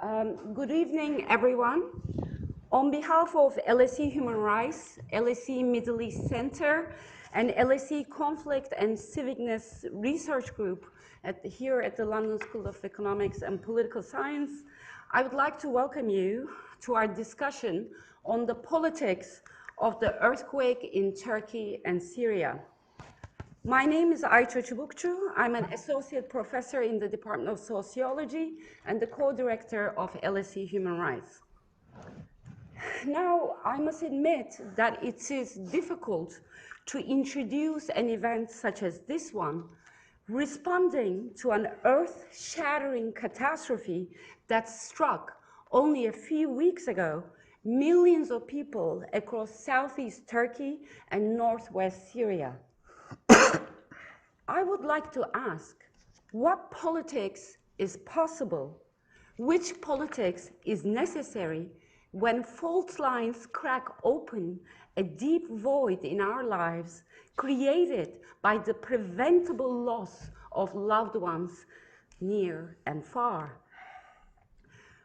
Good evening, everyone. On behalf of LSE Human Rights, LSE Middle East Centre, and LSE Conflict and Civicness Research Group here at the London School of Economics and Political Science, I would like to welcome you to our discussion on the politics of the earthquake in Turkey and Syria. My name is Ayça Çubukçu. I'm an associate professor in the Department of Sociology and the co-director of LSE Human Rights. Now, I must admit that it is difficult to introduce an event such as this one, responding to an earth-shattering catastrophe that struck only a few weeks ago millions of people across southeast Turkey and northwest Syria. I would like to ask, what politics is possible? Which politics is necessary when fault lines crack open a deep void in our lives created by the preventable loss of loved ones near and far?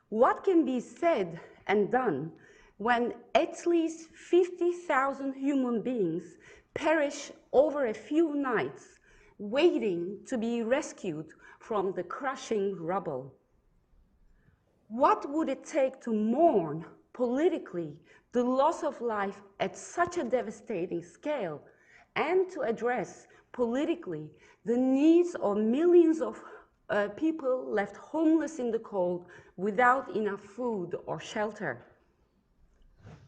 What can be said and done when at least 50,000 human beings perish over a few nights waiting to be rescued from the crushing rubble? What would it take to mourn politically the loss of life at such a devastating scale and to address politically the needs of millions of people left homeless in the cold without enough food or shelter?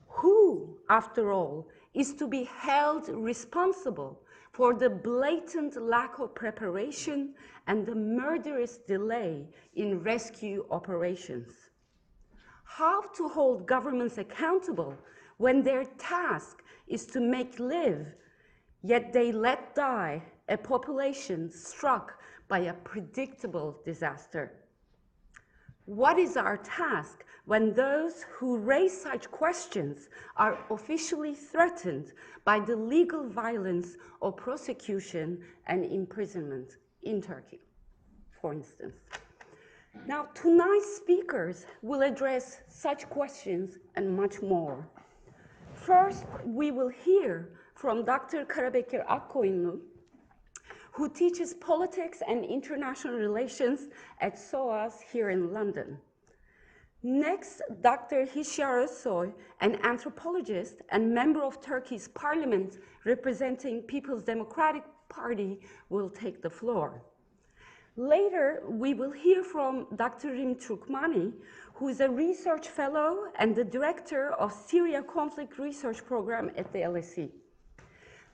Who, after all, is to be held responsible for the blatant lack of preparation and the murderous delay in rescue operations? How to hold governments accountable when their task is to make live, yet they let die a population struck by a predictable disaster? What is our task when those who raise such questions are officially threatened by the legal violence of prosecution and imprisonment in Turkey, for instance? Now, tonight's speakers will address such questions and much more. First, we will hear from Dr. Karabekir Akkoyunlu, who teaches politics and international relations at SOAS here in London. Next, Dr. Hişyar Özsoy, an anthropologist and member of Turkey's parliament representing People's Democratic Party, will take the floor. Later, we will hear from Dr. Rim Turkmani, who is a research fellow and the director of Syria Conflict Research Program at the LSE.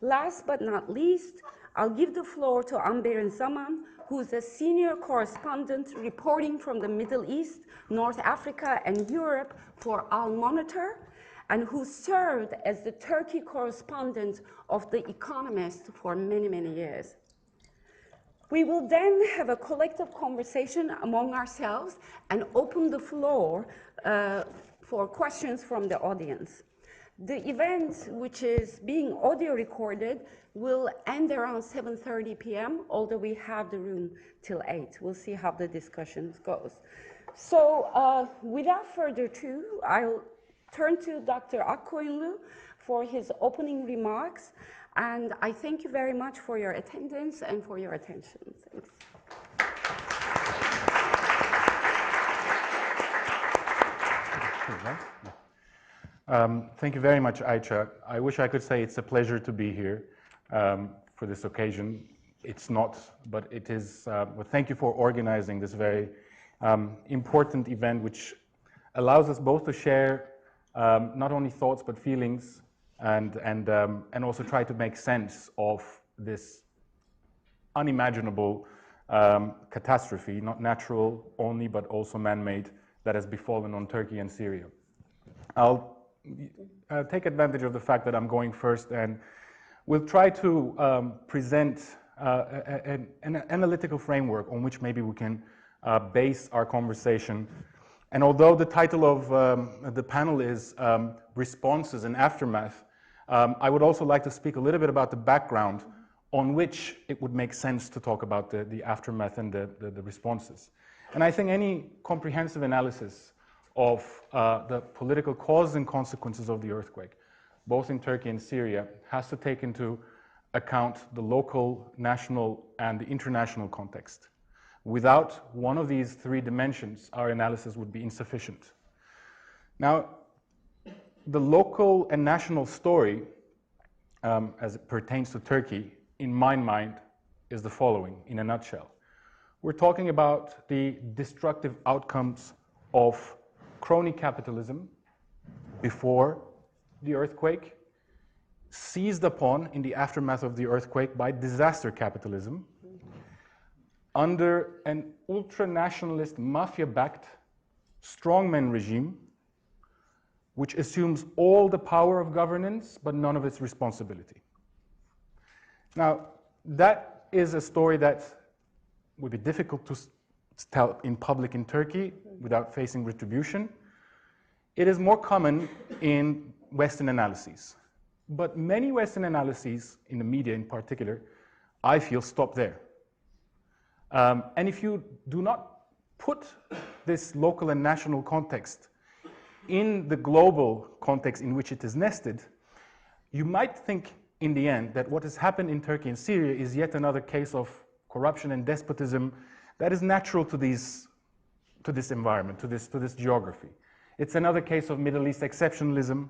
Last but not least, I'll give the floor to Amber Zaman, who is a senior correspondent reporting from the Middle East, North Africa, and Europe for Al Monitor, and who served as the Turkey correspondent of The Economist for many, many years. We will then have a collective conversation among ourselves and open the floor for questions from the audience. The event, which is being audio recorded, will end around 7:30 p.m., although we have the room till 8. We'll see how the discussion goes. So without further ado, I'll turn to Dr. Akkoyunlu for his opening remarks. And I thank you very much for your attendance and for your attention. Thanks. Thank you very much, Ayça. I wish I could say it's a pleasure to be here for this occasion. It's not, but it is. Well, thank you for organizing this very important event, which allows us both to share not only thoughts but feelings, and also try to make sense of this unimaginable catastrophe, not natural only, but also man-made, that has befallen on Turkey and Syria. I'll take advantage of the fact that I'm going first, and we'll try to present an analytical framework on which maybe we can base our conversation. And although the title of the panel is Responses and Aftermath, I would also like to speak a little bit about the background on which it would make sense to talk about the aftermath and the responses. And I think any comprehensive analysis of the political causes and consequences of the earthquake, both in Turkey and Syria, has to take into account the local, national, and the international context. Without one of these three dimensions, our analysis would be insufficient. Now, the local and national story, as it pertains to Turkey, in my mind, is the following, in a nutshell. We're talking about the destructive outcomes of crony capitalism before the earthquake, seized upon in the aftermath of the earthquake by disaster capitalism, under an ultra-nationalist, mafia-backed strongman regime, which assumes all the power of governance, but none of its responsibility. Now, that is a story that would be difficult to tell in public in Turkey without facing retribution. It is more common in Western analyses. But many Western analyses, in the media in particular, I feel stop there. And if you do not put this local and national context in the global context in which it is nested, you might think in the end that what has happened in Turkey and Syria is yet another case of corruption and despotism that is natural to this environment, to this geography. It's another case of Middle East exceptionalism.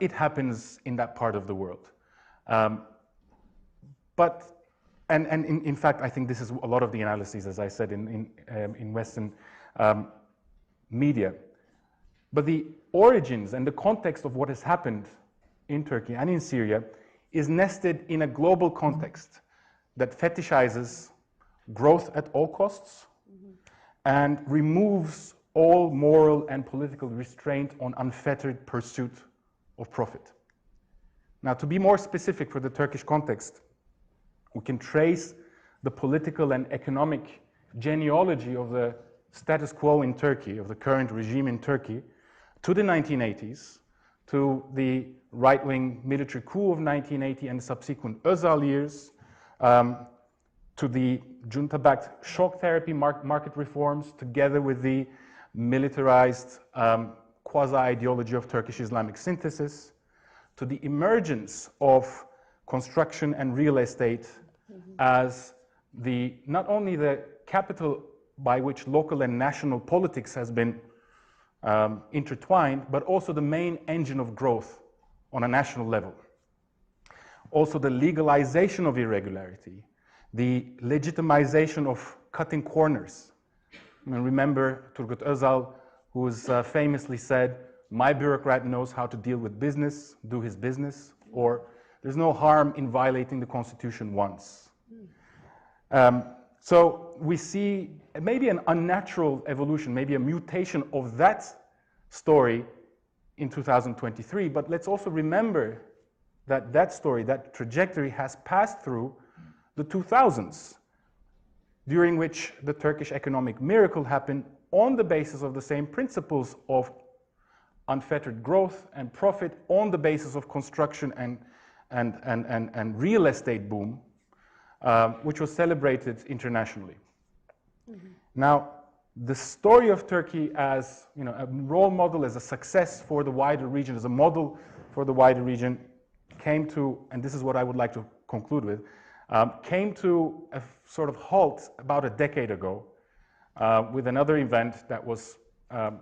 It happens in that part of the world. In fact, I think this is a lot of the analyses, as I said, in Western media. But the origins and the context of what has happened in Turkey and in Syria is nested in a global context that fetishizes growth at all costs and removes all moral and political restraint on unfettered pursuit of profit. Now, to be more specific for the Turkish context, we can trace the political and economic genealogy of the status quo in Turkey, of the current regime in Turkey, to the 1980s, to the right-wing military coup of 1980 and subsequent Özal years, to the junta-backed shock therapy market reforms, together with the militarized quasi-ideology of Turkish Islamic synthesis, to the emergence of construction and real estate as not only the capital by which local and national politics has been intertwined, but also the main engine of growth on a national level. Also the legalization of irregularity, the legitimization of cutting corners. I mean, remember Turgut Özal, who's famously said, "My bureaucrat knows how to deal with business, do his business," or "There's no harm in violating the Constitution once." So we see maybe an unnatural evolution, maybe a mutation of that story in 2023, but let's also remember that that story, that trajectory has passed through the 2000s, during which the Turkish economic miracle happened on the basis of the same principles of unfettered growth and profit, on the basis of construction and real estate boom, which was celebrated internationally. Now, the story of Turkey as a role model, as a success for the wider region, as a model for the wider region, came to, and this is what I would like to conclude with, came to a sort of halt about a decade ago with another event that was a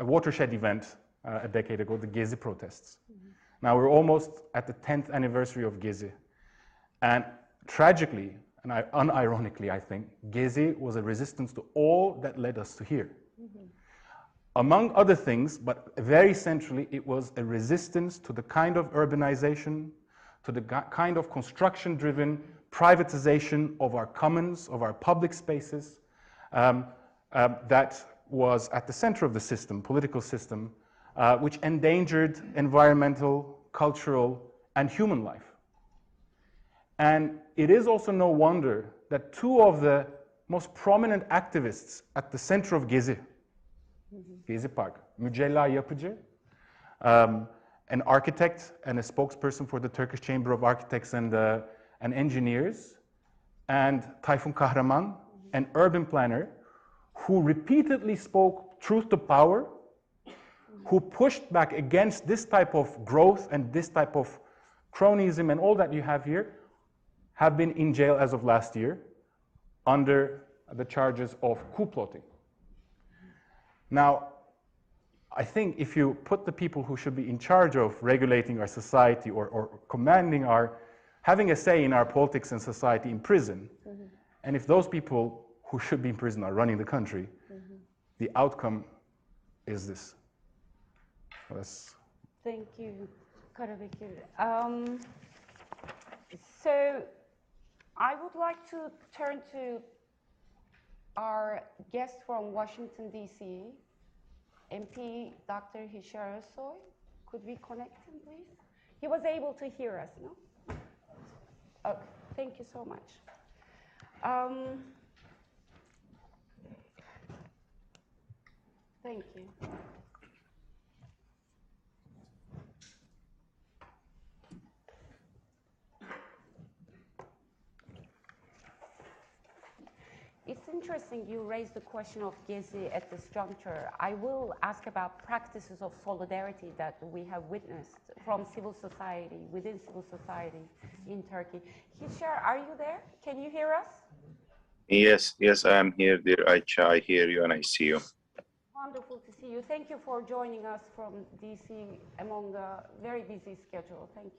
watershed event a decade ago, the Gezi protests. Now we're almost at the 10th anniversary of Gezi. And tragically, and unironically, I think, Gezi was a resistance to all that led us to here. Among other things, but very centrally, it was a resistance to the kind of urbanization, to the kind of construction-driven privatization of our commons, of our public spaces, that was at the center of the system, political system, which endangered environmental, cultural, and human life. And it is also no wonder that two of the most prominent activists at the center of Gezi, Gezi Park, Mücella Yapıcı, an architect and a spokesperson for the Turkish Chamber of Architects and Engineers, and Tayfun Kahraman, an urban planner who repeatedly spoke truth to power, who pushed back against this type of growth and this type of cronyism and all that you have here, have been in jail as of last year under the charges of coup plotting. Now, I think if you put the people who should be in charge of regulating our society or commanding having a say in our politics and society in prison, and if those people who should be in prison are running the country, the outcome is this. Thank you, Karabekir. So I would like to turn to our guest from Washington, D.C., MP Dr. Hishar Soy. Could we connect him, please? He was able to hear us, no? Okay, thank you so much. Thank you. It's interesting you raised the question of Gezi at this juncture. I will ask about practices of solidarity that we have witnessed from civil society, within civil society in Turkey. Hishar, are you there? Can you hear us? Yes, I am here, dear Aicha. I hear you and I see you. Wonderful to see you. Thank you for joining us from DC among a very busy schedule. Thank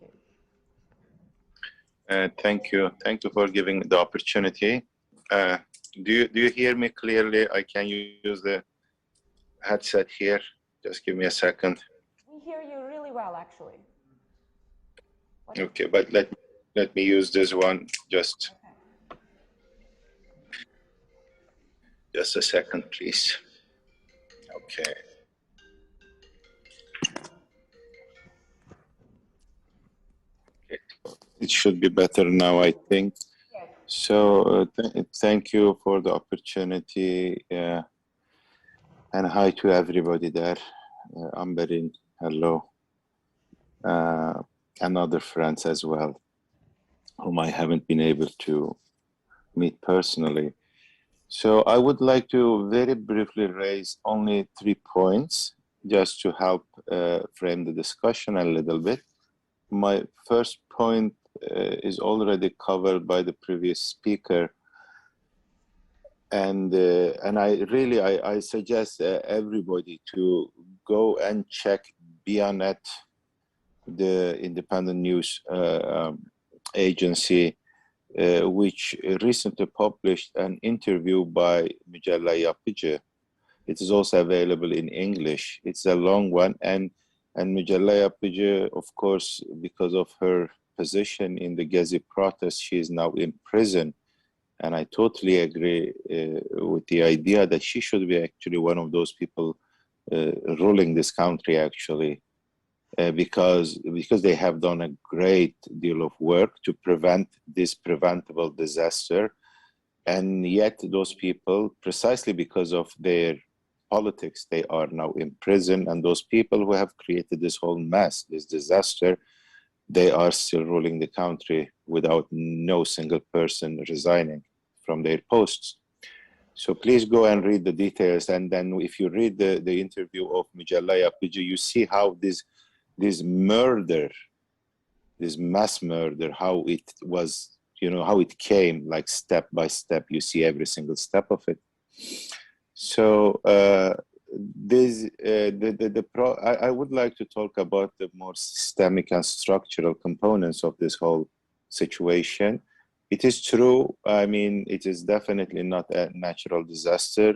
you. Thank you for giving the opportunity. Do you hear me clearly? I can use the headset here. Just give me a second. We hear you really well, actually. Okay, but let me use this one just. Okay. Just a second, please. Okay. It should be better now, I think. Yes. So thank you for the opportunity, and hi to everybody there. Amberin, hello, and other friends as well, whom I haven't been able to meet personally. So I would like to very briefly raise only 3 points just to help frame the discussion a little bit. My first point is already covered by the previous speaker, and I suggest everybody to go and check Bianet, the independent news agency, which recently published an interview by Mücella Yapıcı. It is also available in English. It's a long one, and Mücella Yapıcı, of course, because of her position in the Gezi protest, she is now in prison. And I totally agree with the idea that she should be actually one of those people ruling this country, actually, because they have done a great deal of work to prevent this preventable disaster. And yet those people, precisely because of their politics, they are now in prison. And those people who have created this whole mess, this disaster, they are still ruling the country without no single person resigning from their posts. So please go and read the details. And then if you read the interview of Mücella Yapıcı, you see how this murder, this mass murder, how it was, how it came like step by step. You see every single step of it. So I would like to talk about the more systemic and structural components of this whole situation. It is true, I mean, it is definitely not a natural disaster.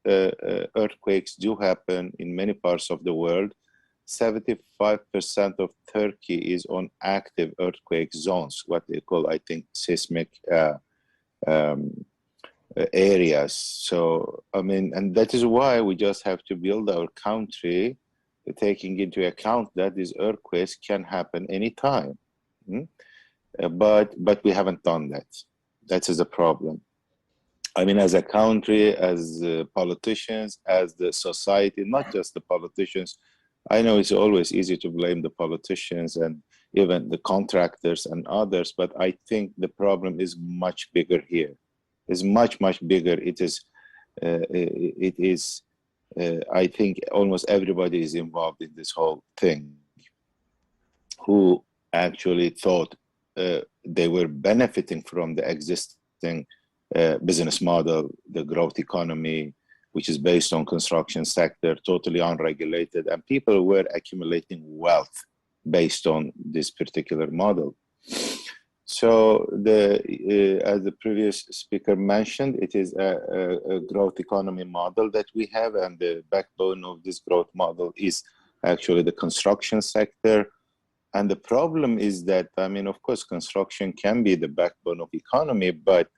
Earthquakes do happen in many parts of the world. 75% of Turkey is on active earthquake zones, what they call, I think, seismic areas. So, I mean, and that is why we just have to build our country, taking into account that these earthquakes can happen anytime. But we haven't done that. That is the problem. I mean, as a country, as politicians, as the society, not just the politicians. I know it's always easy to blame the politicians and even the contractors and others, but I think the problem is much bigger here. It's much, much bigger. It is it is, I think almost everybody is involved in this whole thing who actually thought they were benefiting from the existing business model, the growth economy, which is based on construction sector, totally unregulated, and people were accumulating wealth based on this particular model. So as the previous speaker mentioned, it is a growth economy model that we have, and the backbone of this growth model is actually the construction sector. And the problem is that, I mean, of course, construction can be the backbone of economy, but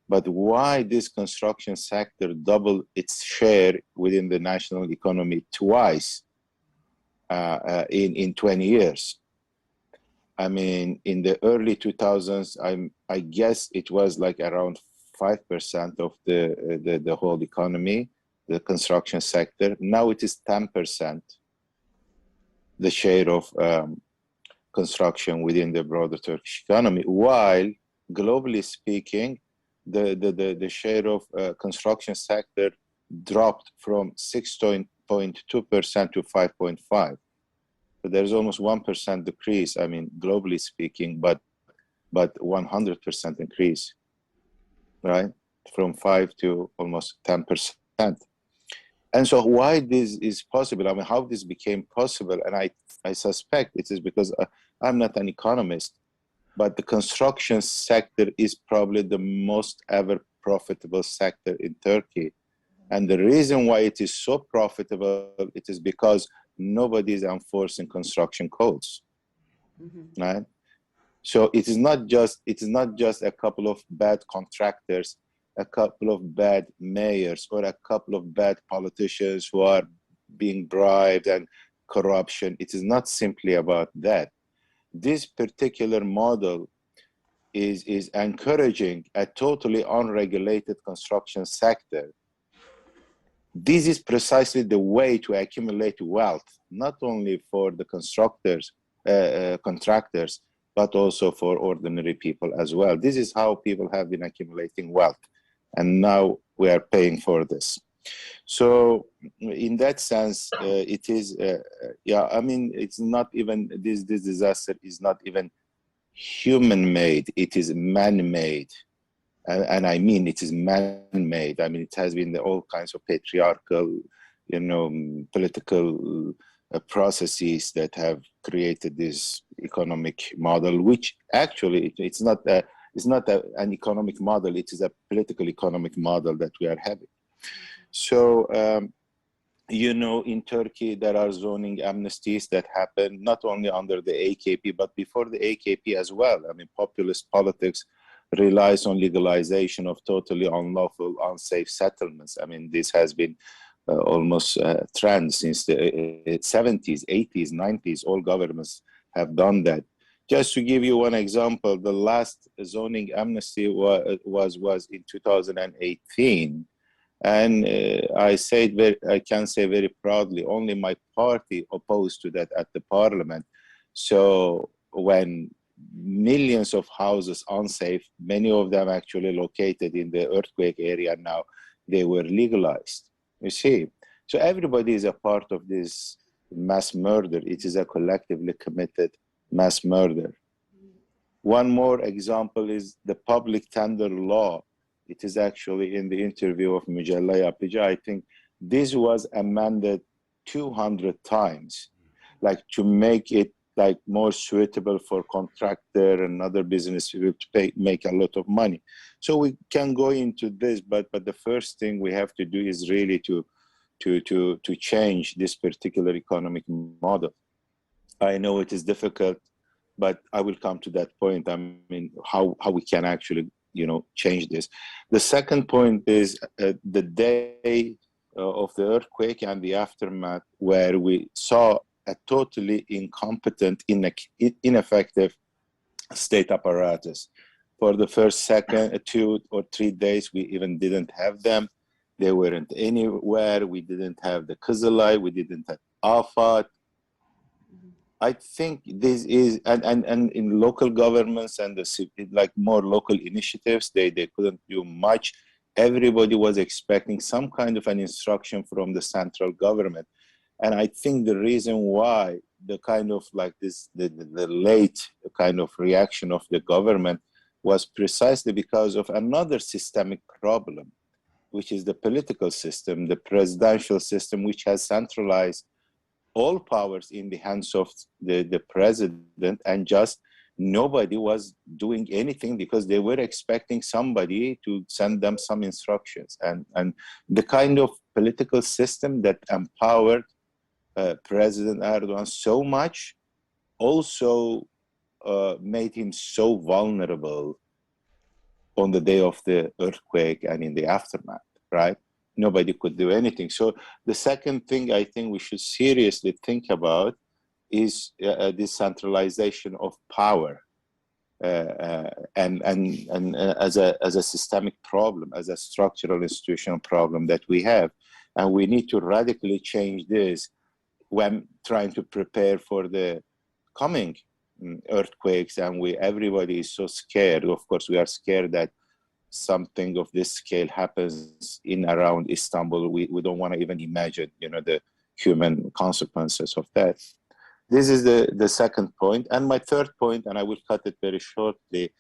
why this construction sector doubled its share within the national economy twice in 20 years? I mean, in the early 2000s, I guess it was like around 5% of the whole economy, the construction sector. Now it is 10%, the share of construction within the broader Turkish economy, while globally speaking, the share of construction sector dropped from 6.2% to 5.5%. So there's almost 1% decrease, I mean, globally speaking, but 100% increase, right? From 5 to almost 10%. And so why this is possible, I mean, how this became possible, and I suspect it is because I'm not an economist, but the construction sector is probably the most ever profitable sector in Turkey. And the reason why it is so profitable, it is because nobody is enforcing construction codes, right? So it is not just a couple of bad contractors, a couple of bad mayors, or a couple of bad politicians who are being bribed and corruption. It is not simply about that. This particular model is encouraging a totally unregulated construction sector. This is precisely the way to accumulate wealth, not only for the contractors, but also for ordinary people as well. This is how people have been accumulating wealth, and now we are paying for this. So in that sense, it is, yeah, I mean, it's not even, this disaster is not even human-made, it is man-made. And I mean, it is man-made. I mean, it has been all kinds of patriarchal, you know, political processes that have created this economic model, which actually it's not an economic model. It is a political economic model that we are having. So, you know, in Turkey, there are zoning amnesties that happen not only under the AKP, but before the AKP as well. I mean, populist politics relies on legalization of totally unlawful, unsafe settlements. I mean, this has been almost a trend since the 70s, 80s, 90s. All governments have done that. Just to give you one example, the last zoning amnesty was in 2018. And I can say very proudly, only my party opposed to that at the parliament. So when millions of houses unsafe, many of them actually located in the earthquake area now, they were legalized, you see. So everybody is a part of this mass murder. It is a collectively committed mass murder. One more example is the public tender law. It is actually in the interview of Mücella Yapıcı. I think this was amended 200 times, like to make it like more suitable for contractor and other business people to make a lot of money. So we can go into this, but the first thing we have to do is really to change this particular economic model. I know it is difficult, but I will come to that point. I mean, how we can actually, you know, change this. The second point is the day of the earthquake and the aftermath, where we saw a totally incompetent, ineffective state apparatus. For the first 2 or 3 days, we even didn't have them. They weren't anywhere. We didn't have the Kızılay, we didn't have AFAD. I think this is, and in local governments and like more local initiatives, they couldn't do much. everybody was expecting some kind of an instruction from the central government. And I think the reason why the kind of like this, the late kind of reaction of the government was precisely because of another systemic problem, which is the political system, the presidential system, which has centralized all powers in the hands of the president, and just nobody was doing anything because they were expecting somebody to send them some instructions. And the kind of political system that empowered President Erdogan so much also made him so vulnerable on the day of the earthquake and in the aftermath, right? Nobody could do anything. So the second thing I think we should seriously think about is decentralization of power, and as a systemic problem, as a structural institutional problem that we have, and we need to radically change this when trying to prepare for the coming earthquakes. And everybody is so scared. Of course, we are scared that something of this scale happens in around Istanbul. We don't want to even imagine, the human consequences of that. This is the second point. And my third point, and I will cut it very shortly,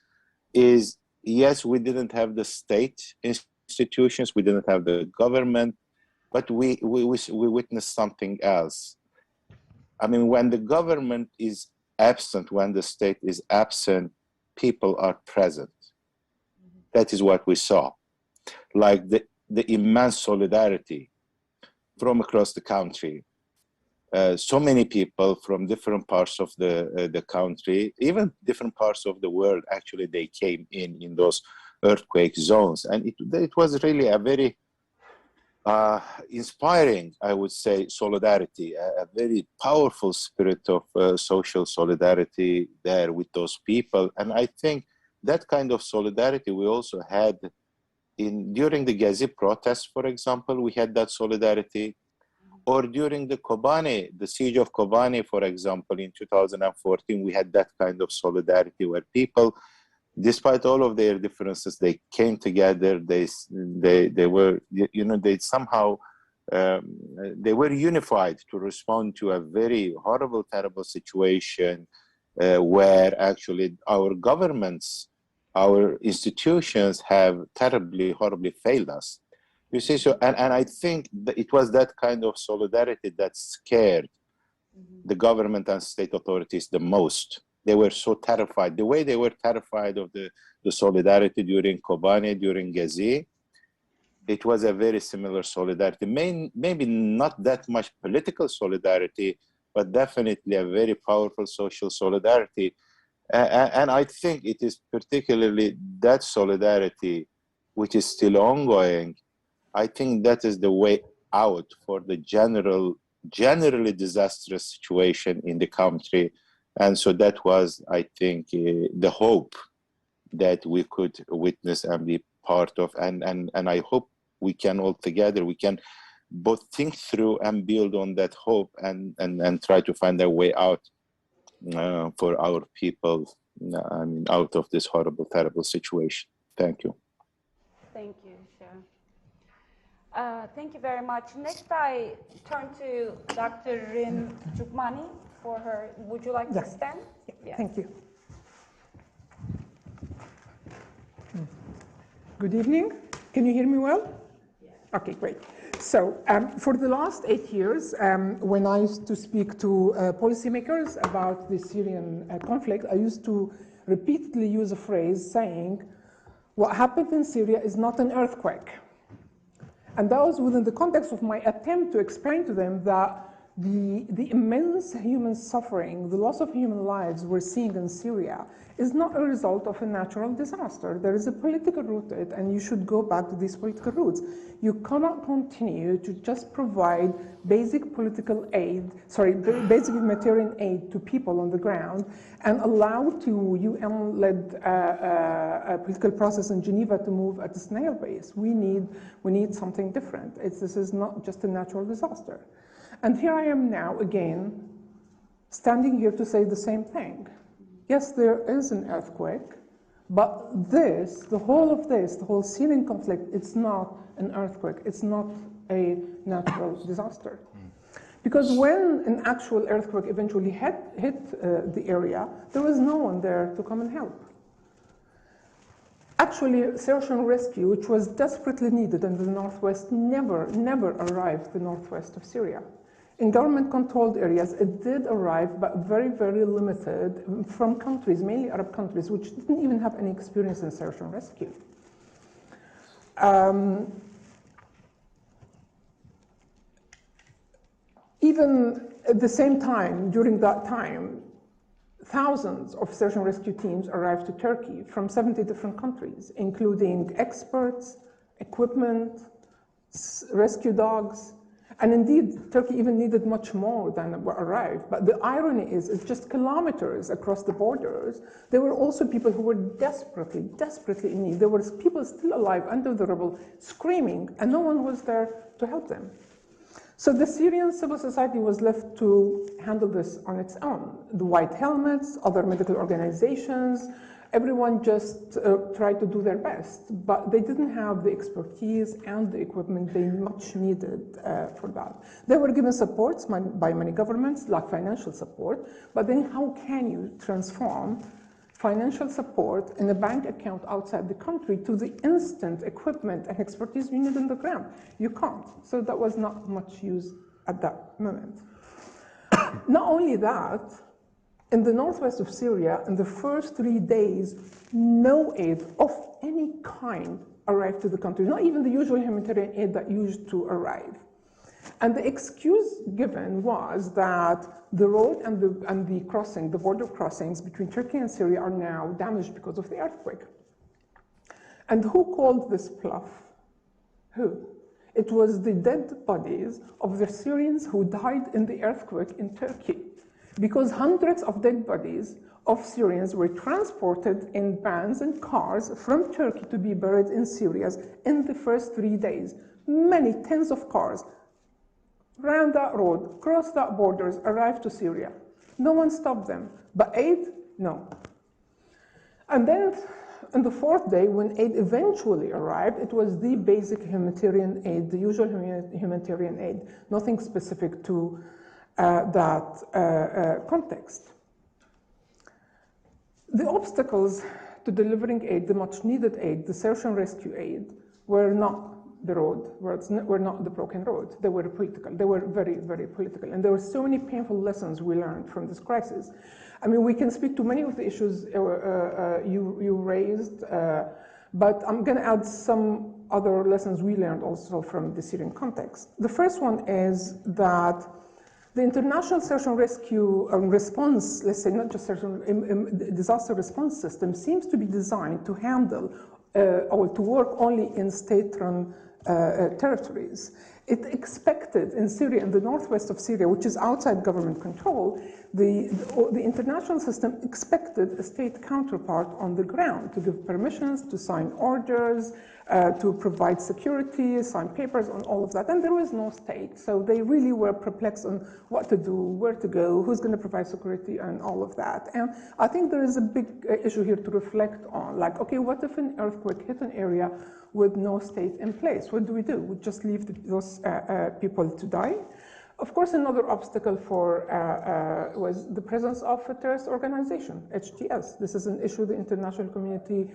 is yes, we didn't have the state institutions, we didn't have the government, but we witnessed something else. I mean, when the government is absent, when the state is absent, people are present. That is what we saw. Like the immense solidarity from across the country. So many people from different parts of the country, even different parts of the world, actually, they came in those earthquake zones. And it was really a very inspiring, I would say, solidarity, a very powerful spirit of social solidarity there with those people. And I think that kind of solidarity we also had during the Gezi protests, for example. We had that solidarity. Or during the Kobani, the siege of Kobani, for example, in 2014, we had that kind of solidarity where people, despite all of their differences, they came together. They were, they somehow, they were unified to respond to a very horrible, terrible situation where actually our governments, our institutions have terribly, horribly failed us. You see, so, and I think that it was that kind of solidarity that scared the government and state authorities the most. They were so terrified. The way they were terrified of the solidarity during Kobani, during Gezi, it was a very similar solidarity. Maybe not that much political solidarity, but definitely a very powerful social solidarity. And I think it is particularly that solidarity which is still ongoing. I think that is the way out for the generally disastrous situation in the country. And so that was, I think, the hope that we could witness and be part of. And I hope we can all together, we can both think through and build on that hope and try to find a way out for our people, I mean, out of this horrible, terrible situation. Thank you. Thank you, Shah. Thank you very much. Next, I turn to Dr. Rim Jukmani for her. Would you like to stand? Yeah. Thank you. Good evening. Can you hear me well? Yes. Okay, great. So for the last 8 years, when I used to speak to policymakers about the Syrian conflict, I used to repeatedly use a phrase saying, what happened in Syria is not an earthquake. And that was within the context of my attempt to explain to them that the immense human suffering, the loss of human lives we're seeing in Syria is not a result of a natural disaster. There is a political root to it, and you should go back to these political roots. You cannot continue to just provide basic political aid, basic humanitarian aid to people on the ground and allow to UN-led political process in Geneva to move at a snail pace. We need something different. This is not just a natural disaster. And here I am now again, standing here to say the same thing. Yes, there is an earthquake, But this, the whole Syrian conflict, it's not an earthquake, it's not a natural disaster. Because when an actual earthquake eventually hit the area, there was no one there to come and help. Actually, search and rescue, which was desperately needed in the northwest, never arrived the northwest of Syria. In government-controlled areas, it did arrive, but very, very limited from countries, mainly Arab countries, which didn't even have any experience in search and rescue. Even at the same time, during that time, thousands of search and rescue teams arrived to Turkey from 70 different countries, including experts, equipment, rescue dogs. And indeed, Turkey even needed much more than what arrived. But the irony is, it's just kilometers across the borders, there were also people who were desperately in need. There were people still alive under the rubble, screaming, and no one was there to help them. So the Syrian civil society was left to handle this on its own. The White Helmets, other medical organizations, everyone just tried to do their best, but they didn't have the expertise and the equipment they much needed for that. They were given supports by many governments, like financial support, but then how can you transform financial support in a bank account outside the country to the instant equipment and expertise you need on the ground? You can't. So that was not much used at that moment. Not only that, in the northwest of Syria, in the first 3 days, no aid of any kind arrived to the country, not even the usual humanitarian aid that used to arrive. And the excuse given was that the road and the crossing, the border crossings between Turkey and Syria are now damaged because of the earthquake. And who called this bluff? Who? It was the dead bodies of the Syrians who died in the earthquake in Turkey, because hundreds of dead bodies of Syrians were transported in vans and cars from Turkey to be buried in Syria in the first 3 days. Many tens of cars ran that road, crossed that borders, arrived to Syria. No one stopped them. But aid? No. And then on the fourth day, when aid eventually arrived, it was the basic humanitarian aid, the usual humanitarian aid, nothing specific to that context. The obstacles to delivering aid, the much needed aid, the search and rescue aid, were not the road, were not the broken road. They were political. They were very, very political. And there were so many painful lessons we learned from this crisis. I mean, we can speak to many of the issues you raised, but I'm going to add some other lessons we learned also from the Syrian context. The first one is that the international search and rescue response, let's say not just search and disaster response system, seems to be designed to handle or to work only in state-run territories. It expected in Syria, in the northwest of Syria, which is outside government control, the international system expected a state counterpart on the ground to give permissions, to sign orders, to provide security, sign papers on all of that. And there was no state. So they really were perplexed on what to do, where to go, who's going to provide security, and all of that. And I think there is a big issue here to reflect on. Like, okay, what if an earthquake hit an area with no state in place? What do? We just leave those people to die? Of course, another obstacle was the presence of a terrorist organization, HTS. This is an issue the international community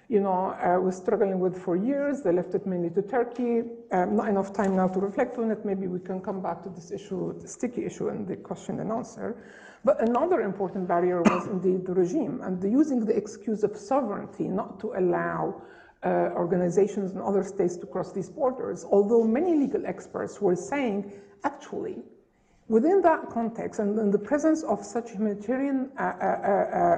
was struggling with for years. They left it mainly to Turkey. Not enough time now to reflect on it. Maybe we can come back to this issue, the sticky issue, in the question and answer. But another important barrier was indeed the regime, and using the excuse of sovereignty not to allow organizations and other states to cross these borders, although many legal experts were saying, actually, within that context and in the presence of such humanitarian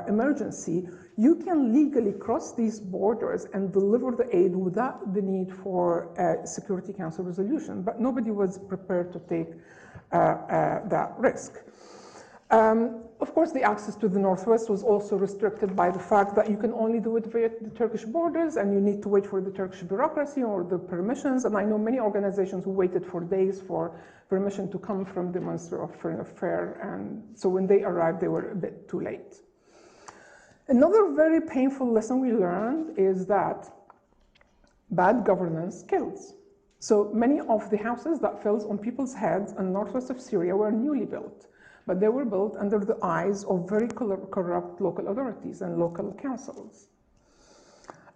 emergency, you can legally cross these borders and deliver the aid without the need for a Security Council resolution. But nobody was prepared to take that risk. Of course, the access to the northwest was also restricted by the fact that you can only do it via the Turkish borders, and you need to wait for the Turkish bureaucracy or the permissions. And I know many organizations who waited for days for permission to come from the Ministry of Foreign Affairs, and so when they arrived, they were a bit too late. Another very painful lesson we learned is that bad governance kills. So many of the houses that fell on people's heads in northwest of Syria were newly built, but they were built under the eyes of very corrupt local authorities and local councils.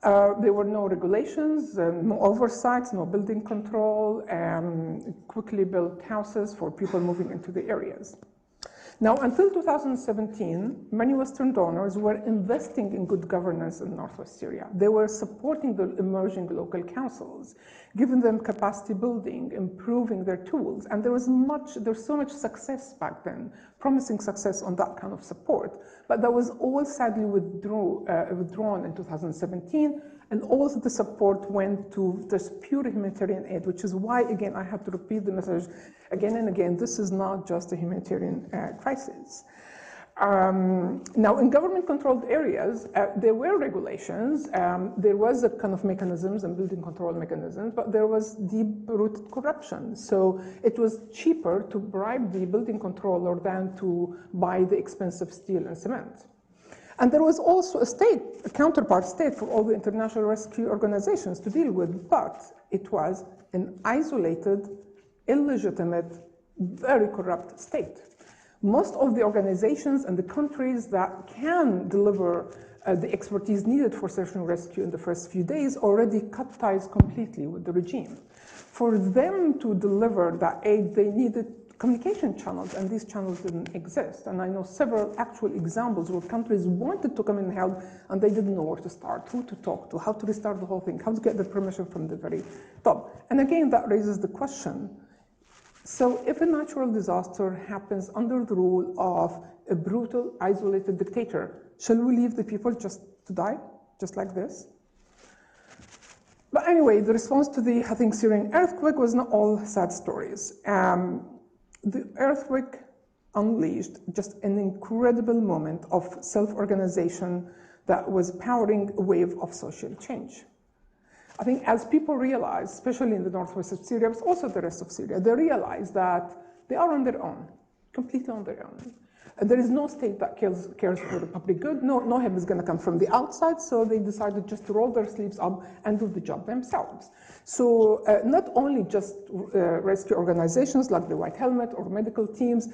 There were no regulations, no oversights, no building control, quickly built houses for people moving into the areas. Now, until 2017, many Western donors were investing in good governance in northwest Syria. They were supporting the emerging local councils, giving them capacity building, improving their tools, and there was so much success back then, promising success on that kind of support. But that was all sadly withdrawn in 2017, and all of the support went to this pure humanitarian aid, which is why, again, I have to repeat the message again and again, this is not just a humanitarian crisis. Now, in government-controlled areas, there were regulations, there was a kind of mechanisms and building control mechanisms, but there was deep-rooted corruption. So it was cheaper to bribe the building controller than to buy the expensive steel and cement. And there was also a counterpart state for all the international rescue organizations to deal with, but it was an isolated, illegitimate, very corrupt state. Most of the organizations and the countries that can deliver the expertise needed for search and rescue in the first few days already cut ties completely with the regime. For them to deliver that aid, they needed communication channels, and these channels didn't exist. And I know several actual examples where countries wanted to come and help, and they didn't know where to start, who to talk to, how to restart the whole thing, how to get the permission from the very top. And again, that raises the question, so if a natural disaster happens under the rule of a brutal, isolated dictator, shall we leave the people just to die, just like this? But anyway, the response to the, I think, Syrian earthquake was not all sad stories. The earthquake unleashed just an incredible moment of self-organization that was powering a wave of social change. I think as people realize, especially in the northwest of Syria, but also the rest of Syria, they realize that they are on their own, completely on their own. And there is no state that cares for the public good. No help is going to come from the outside, so they decided just to roll their sleeves up and do the job themselves. So not only just rescue organizations like the White Helmet or medical teams,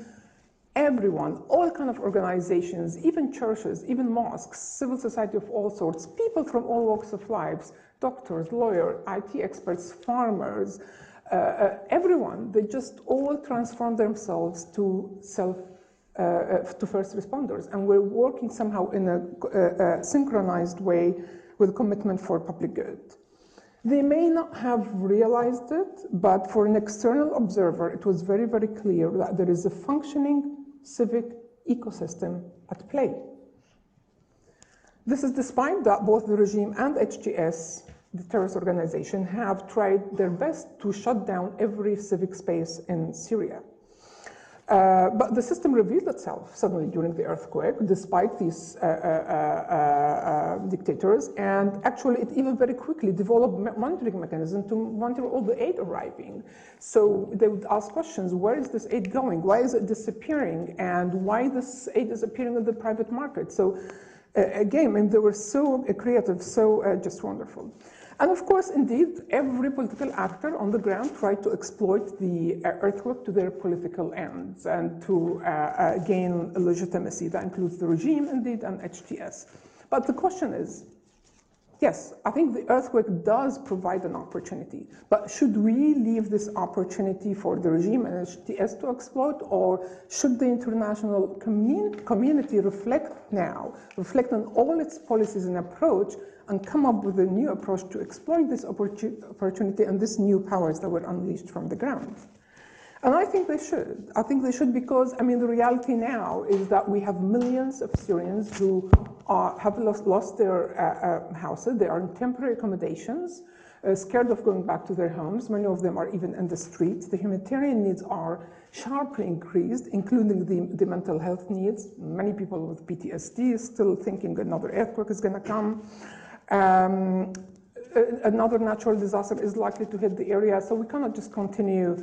everyone, all kind of organizations, even churches, even mosques, civil society of all sorts, people from all walks of life, doctors, lawyers, IT experts, farmers, everyone, they just all transform themselves to first responders. And we're working somehow in a synchronized way with commitment for public good. They may not have realized it, but for an external observer, it was very, very clear that there is a functioning civic ecosystem at play. This is despite that both the regime and HTS, the terrorist organization, have tried their best to shut down every civic space in Syria. But the system revealed itself suddenly during the earthquake, despite these dictators, and actually it even very quickly developed monitoring mechanism to monitor all the aid arriving. So they would ask questions, where is this aid going? Why is it disappearing? And why this aid is appearing in the private market? So again, I mean, they were so creative, so just wonderful. And of course, indeed, every political actor on the ground tried to exploit the earthquake to their political ends and to gain legitimacy. That includes the regime, indeed, and HTS. But the question is, yes, I think the earthquake does provide an opportunity, but should we leave this opportunity for the regime and HTS to exploit, or should the international community reflect now, reflect on all its policies and approach, and come up with a new approach to exploit this opportunity and these new powers that were unleashed from the ground? And I think they should. I think they should because, I mean, the reality now is that we have millions of Syrians who have lost their houses. They are in temporary accommodations, scared of going back to their homes. Many of them are even in the streets. The humanitarian needs are sharply increased, including the mental health needs. Many people with PTSD still thinking another earthquake is going to come. Another natural disaster is likely to hit the area, so we cannot just continue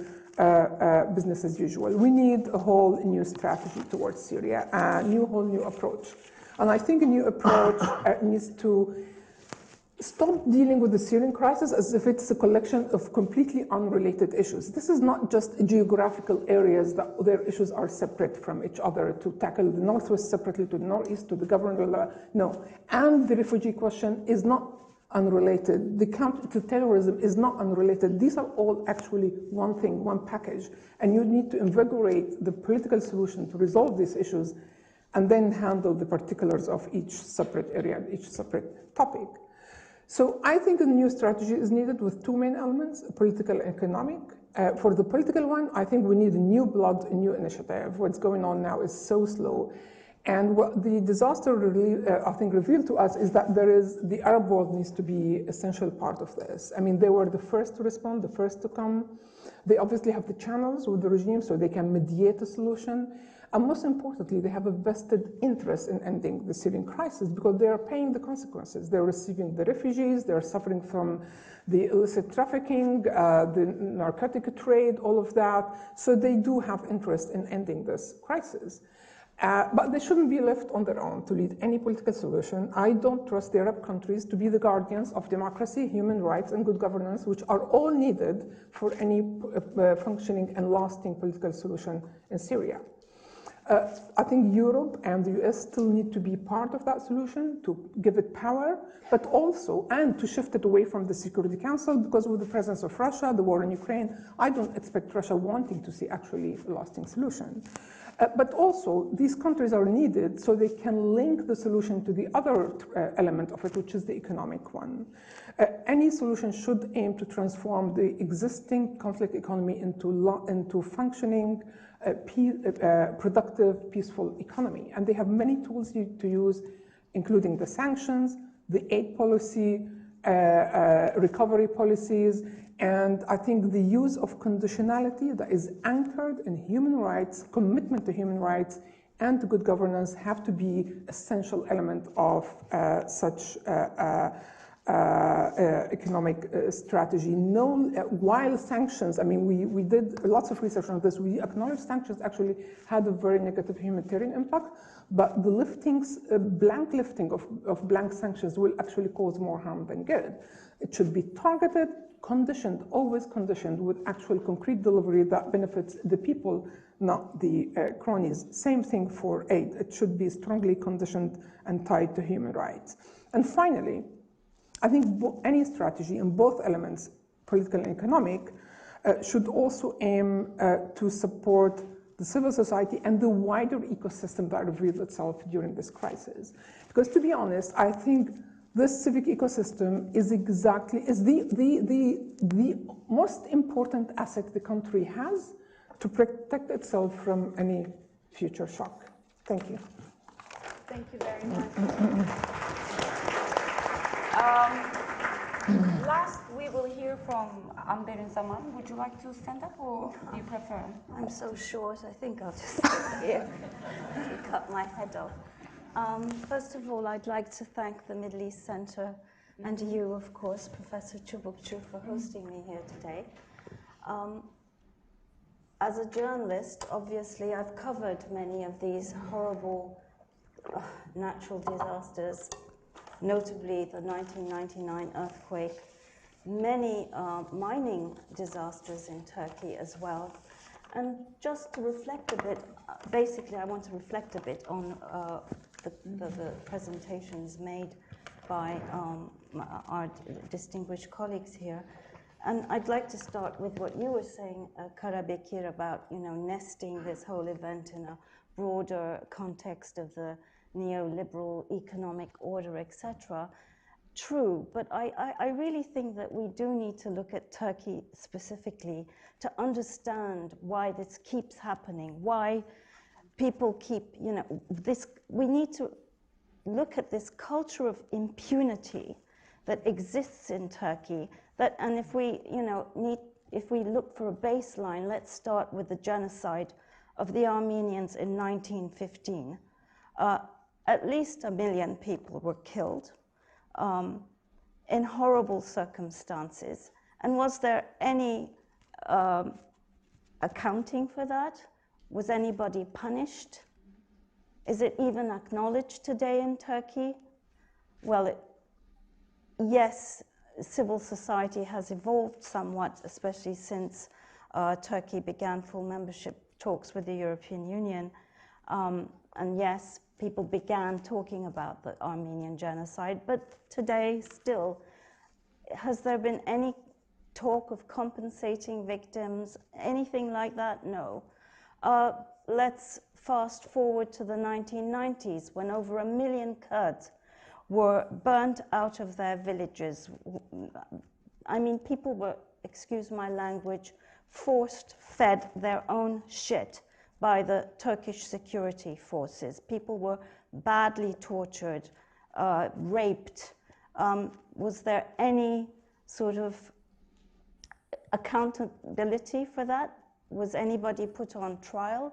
business as usual. We need a whole new strategy towards Syria, a whole new approach. And I think a new approach needs to stop dealing with the Syrian crisis as if it's a collection of completely unrelated issues. This is not just geographical areas that their issues are separate from each other, to tackle the Northwest separately, to the Northeast, to the government, no. And the refugee question is not unrelated. The counter to terrorism is not unrelated. These are all actually one thing, one package. And you need to invigorate the political solution to resolve these issues and then handle the particulars of each separate area, each separate topic. So I think a new strategy is needed with two main elements, political and economic. For the political one, I think we need a new blood, a new initiative. What's going on now is so slow. And what the disaster I think revealed to us is that the Arab world needs to be an essential part of this. I mean, they were the first to respond, the first to come. They obviously have the channels with the regime so they can mediate a solution. And most importantly, they have a vested interest in ending the Syrian crisis because they are paying the consequences. They're receiving the refugees, they're suffering from the illicit trafficking, the narcotic trade, all of that. So they do have interest in ending this crisis. But they shouldn't be left on their own to lead any political solution. I don't trust the Arab countries to be the guardians of democracy, human rights, and good governance, which are all needed for any functioning and lasting political solution in Syria. I think Europe and the US still need to be part of that solution, to give it power, but also, and to shift it away from the Security Council, because with the presence of Russia, the war in Ukraine, I don't expect Russia wanting to see actually a lasting solution. But also, these countries are needed so they can link the solution to the other element of it, which is the economic one. Any solution should aim to transform the existing conflict economy into functioning, productive, peaceful economy. And they have many tools to use, including the sanctions, the aid policy, recovery policies, and I think the use of conditionality that is anchored in human rights, commitment to human rights, and to good governance have to be essential element of such economic strategy. While sanctions, I mean, we did lots of research on this, we acknowledge sanctions actually had a very negative humanitarian impact, but the blank lifting of blank sanctions will actually cause more harm than good. It should be targeted, conditioned, always conditioned with actual concrete delivery that benefits the people, not the cronies. Same thing for aid. It should be strongly conditioned and tied to human rights. And finally, I think any strategy in both elements, political and economic, should also aim to support the civil society and the wider ecosystem that revealed itself during this crisis. Because to be honest, I think this civic ecosystem is the most important asset the country has to protect itself from any future shock. Thank you. Thank you very much. Last, we will hear from Amber Zaman. Would you like to stand up or do you prefer? I'm so short, I think I'll just sit here and cut my head off. First of all, I'd like to thank the Middle East Centre and you, of course, Professor Çubukçu, for hosting me here today. As a journalist, obviously, I've covered many of these horrible natural disasters, notably the 1999 earthquake, many mining disasters in Turkey as well. And just to reflect a bit, basically I want to reflect a bit on the presentations made by our distinguished colleagues here. And I'd like to start with what you were saying, Karabekir, about nesting this whole event in a broader context of the neoliberal economic order, etc. True, but I really think that we do need to look at Turkey specifically to understand why this keeps happening, why people keep, this. We need to look at this culture of impunity that exists in Turkey. And if we, if we look for a baseline, let's start with the genocide of the Armenians in 1915. At least 1 million people were killed in horrible circumstances. And was there any accounting for that? Was anybody punished? Is it even acknowledged today in Turkey? Well, yes, civil society has evolved somewhat, especially since Turkey began full membership talks with the European Union. And yes, people began talking about the Armenian genocide, but today still, has there been any talk of compensating victims, anything like that? No. Let's fast forward to the 1990s when over 1 million Kurds were burnt out of their villages. I mean, people were, excuse my language, forced fed their own shit by the Turkish security forces. People were badly tortured, raped. Was there any sort of accountability for that? Was anybody put on trial?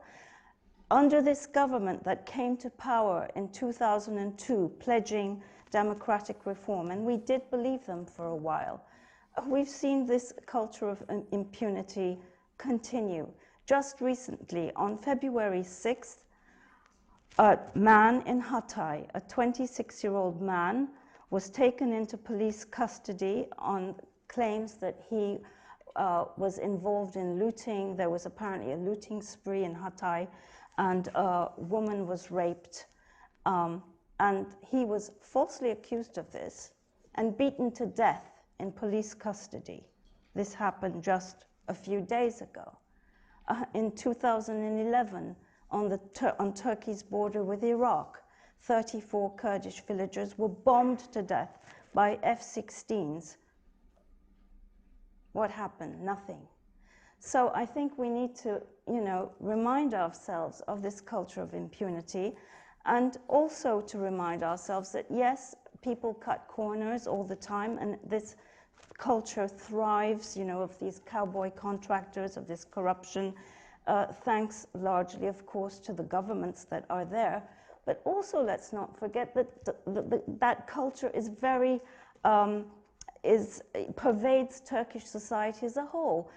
Under this government that came to power in 2002, pledging democratic reform, and we did believe them for a while, we've seen this culture of impunity continue. Just recently, on February 6th, a man in Hatay, a 26-year-old man, was taken into police custody on claims that he was involved in looting. There was apparently a looting spree in Hatay, and a woman was raped. And he was falsely accused of this and beaten to death in police custody. This happened just a few days ago. In 2011, on Turkey's border with Iraq, 34 Kurdish villagers were bombed to death by F-16s. What happened? Nothing. So I think we need to, remind ourselves of this culture of impunity, and also to remind ourselves that, yes, people cut corners all the time, and this culture thrives, of these cowboy contractors, of this corruption, thanks largely, of course, to the governments that are there. But also, let's not forget that that culture is very, pervades Turkish society as a whole.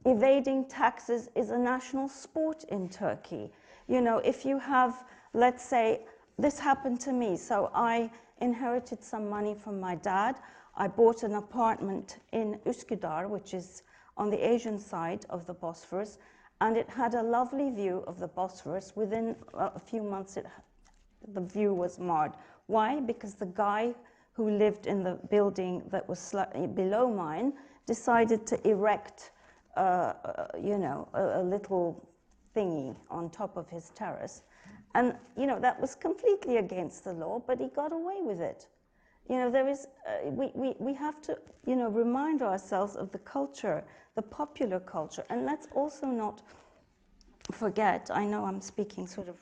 Evading taxes is a national sport in Turkey. If you have, let's say, this happened to me. So I inherited some money from my dad. I bought an apartment in Üsküdar, which is on the Asian side of the Bosphorus, and it had a lovely view of the Bosphorus. Within a few months, the view was marred. Why? Because the guy who lived in the building that was slightly below mine decided to erect a little thingy on top of his terrace. And, that was completely against the law, but he got away with it. There is, we have to, remind ourselves of the culture, the popular culture. And let's also not forget, I know I'm speaking sort of,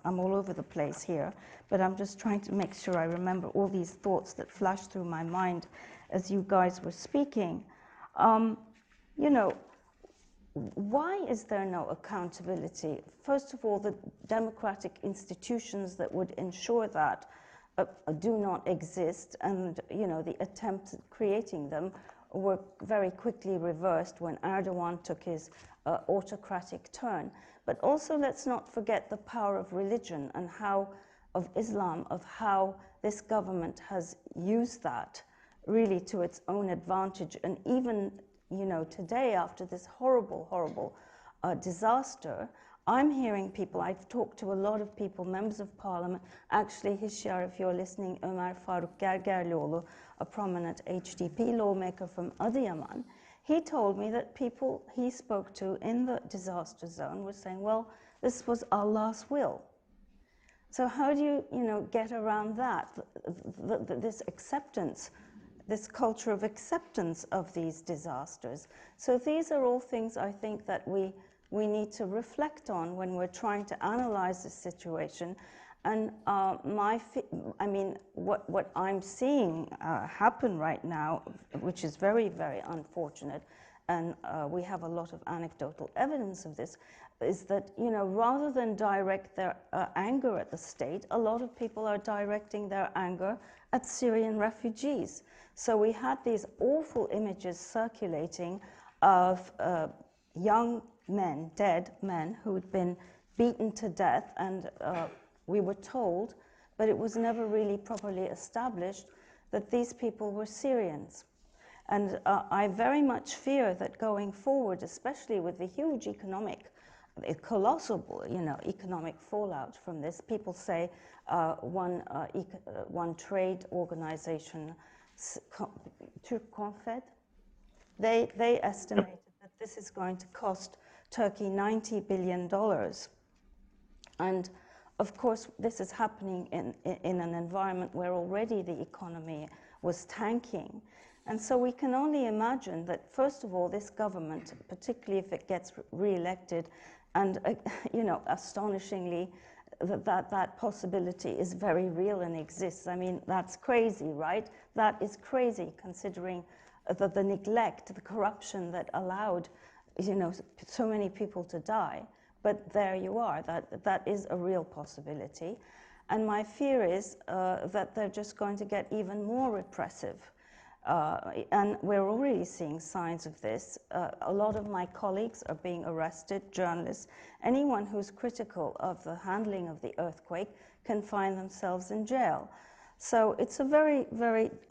I'm all over the place here, but I'm just trying to make sure I remember all these thoughts that flashed through my mind as you guys were speaking. Why is there no accountability? First of all, the democratic institutions that would ensure that do not exist, and the attempts at creating them were very quickly reversed when Erdogan took his autocratic turn. But also, let's not forget the power of religion and of Islam, of how this government has used that really to its own advantage. And even today, after this horrible, horrible disaster, I'm hearing people, I've talked to a lot of people, members of parliament, actually, Hishar, if you're listening, Ömer Faruk Gergerlioğlu, a prominent HDP lawmaker from Adıyaman, he told me that people he spoke to in the disaster zone were saying, well, this was Allah's will. So how do you, get around that, this acceptance, this culture of acceptance of these disasters? So these are all things I think that we need to reflect on when we're trying to analyze the situation. And what I'm seeing happen right now, which is very, very unfortunate, and we have a lot of anecdotal evidence of this, is that, rather than direct their anger at the state, a lot of people are directing their anger at Syrian refugees. So we had these awful images circulating of young men, dead men, who had been beaten to death and we were told, but it was never really properly established that these people were Syrians. And I very much fear that going forward, especially with the huge colossal, economic fallout from this, people say one trade organization, Turkey-Syria, they estimated that this is going to cost Turkey $90 billion. And of course, this is happening in an environment where already the economy was tanking. And so we can only imagine that, first of all, this government, particularly if it gets re-elected, and astonishingly, that possibility is very real and exists. I mean, that's crazy, right? That is crazy, considering the neglect, the corruption that allowed, so many people to die. But there you are, that is a real possibility. And my fear is that they're just going to get even more repressive. And we're already seeing signs of this. A lot of my colleagues are being arrested, journalists. Anyone who's critical of the handling of the earthquake can find themselves in jail. So it's a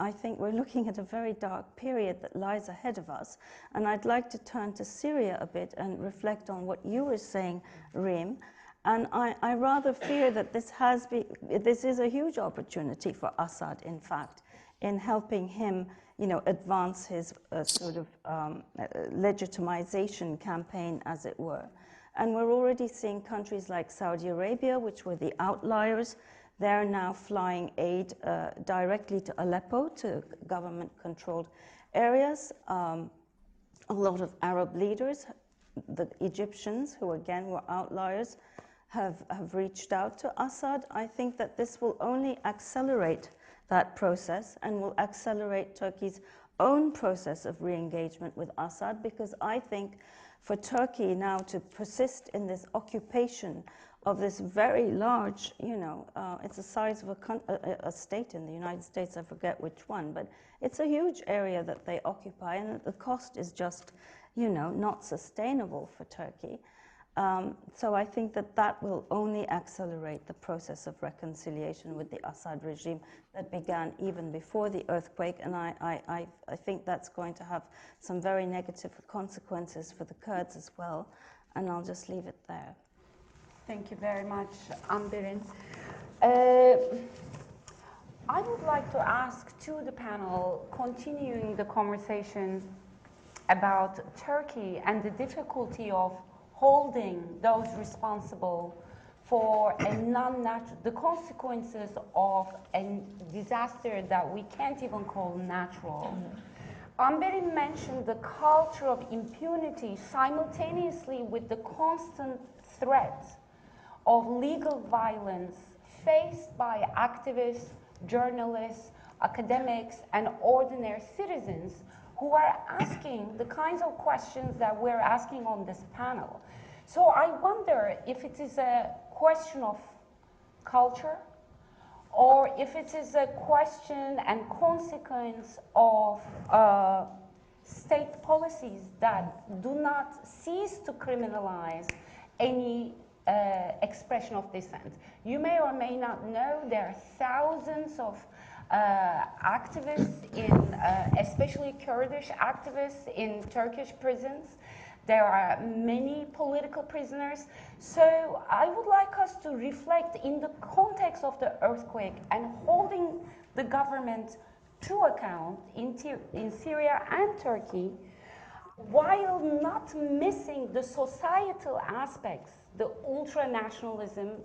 I think we're looking at a very dark period that lies ahead of us. And I'd like to turn to Syria a bit and reflect on what you were saying, Reem. And I rather fear that this is a huge opportunity for Assad, in fact, in helping him, advance his sort of legitimization campaign, as it were. And we're already seeing countries like Saudi Arabia, which were the outliers. They're now flying aid directly to Aleppo, to government-controlled areas. A lot of Arab leaders, the Egyptians, who again were outliers, have reached out to Assad. I think that this will only accelerate that process and will accelerate Turkey's own process of re-engagement with Assad, because I think for Turkey now to persist in this occupation of this very large, it's the size of a state in the United States, I forget which one, but it's a huge area that they occupy, and the cost is just, not sustainable for Turkey. So I think that will only accelerate the process of reconciliation with the Assad regime that began even before the earthquake, and I think that's going to have some very negative consequences for the Kurds as well, and I'll just leave it there. Thank you very much, Amberin. I would like to ask to the panel, continuing the conversation about Turkey and the difficulty of holding those responsible for the consequences of a disaster that we can't even call natural. Amberin mentioned the culture of impunity simultaneously with the constant threat of legal violence faced by activists, journalists, academics, and ordinary citizens who are asking the kinds of questions that we're asking on this panel. So I wonder if it is a question of culture, or if it is a question and consequence of state policies that do not cease to criminalize any expression of dissent. You may or may not know there are thousands of activists, especially Kurdish activists, in Turkish prisons. There are many political prisoners. So I would like us to reflect in the context of the earthquake and holding the government to account in Syria and Turkey, while not missing the societal aspects, the ultra-nationalism,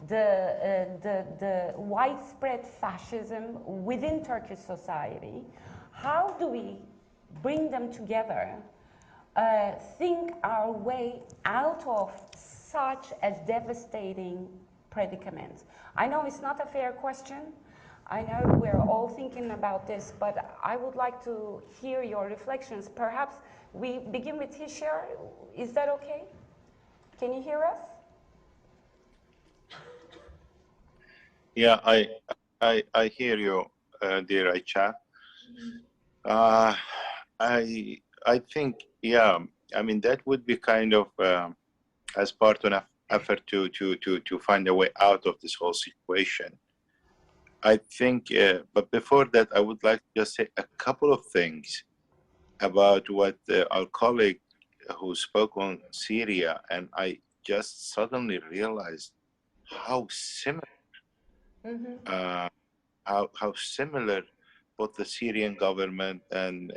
the widespread fascism within Turkish society. How do we bring them together, think our way out of such a devastating predicament? I know it's not a fair question. I know we're all thinking about this, but I would like to hear your reflections. Perhaps we begin with Hishar. Is that okay? Can you hear us? Yeah, I hear you, dear Aicha. I think, yeah, I mean, that would be kind of as part effort to find a way out of this whole situation. I think, but before that, I would like to just say a couple of things about what our colleague who spoke on Syria, and I just suddenly realized how similar, how similar both the Syrian government and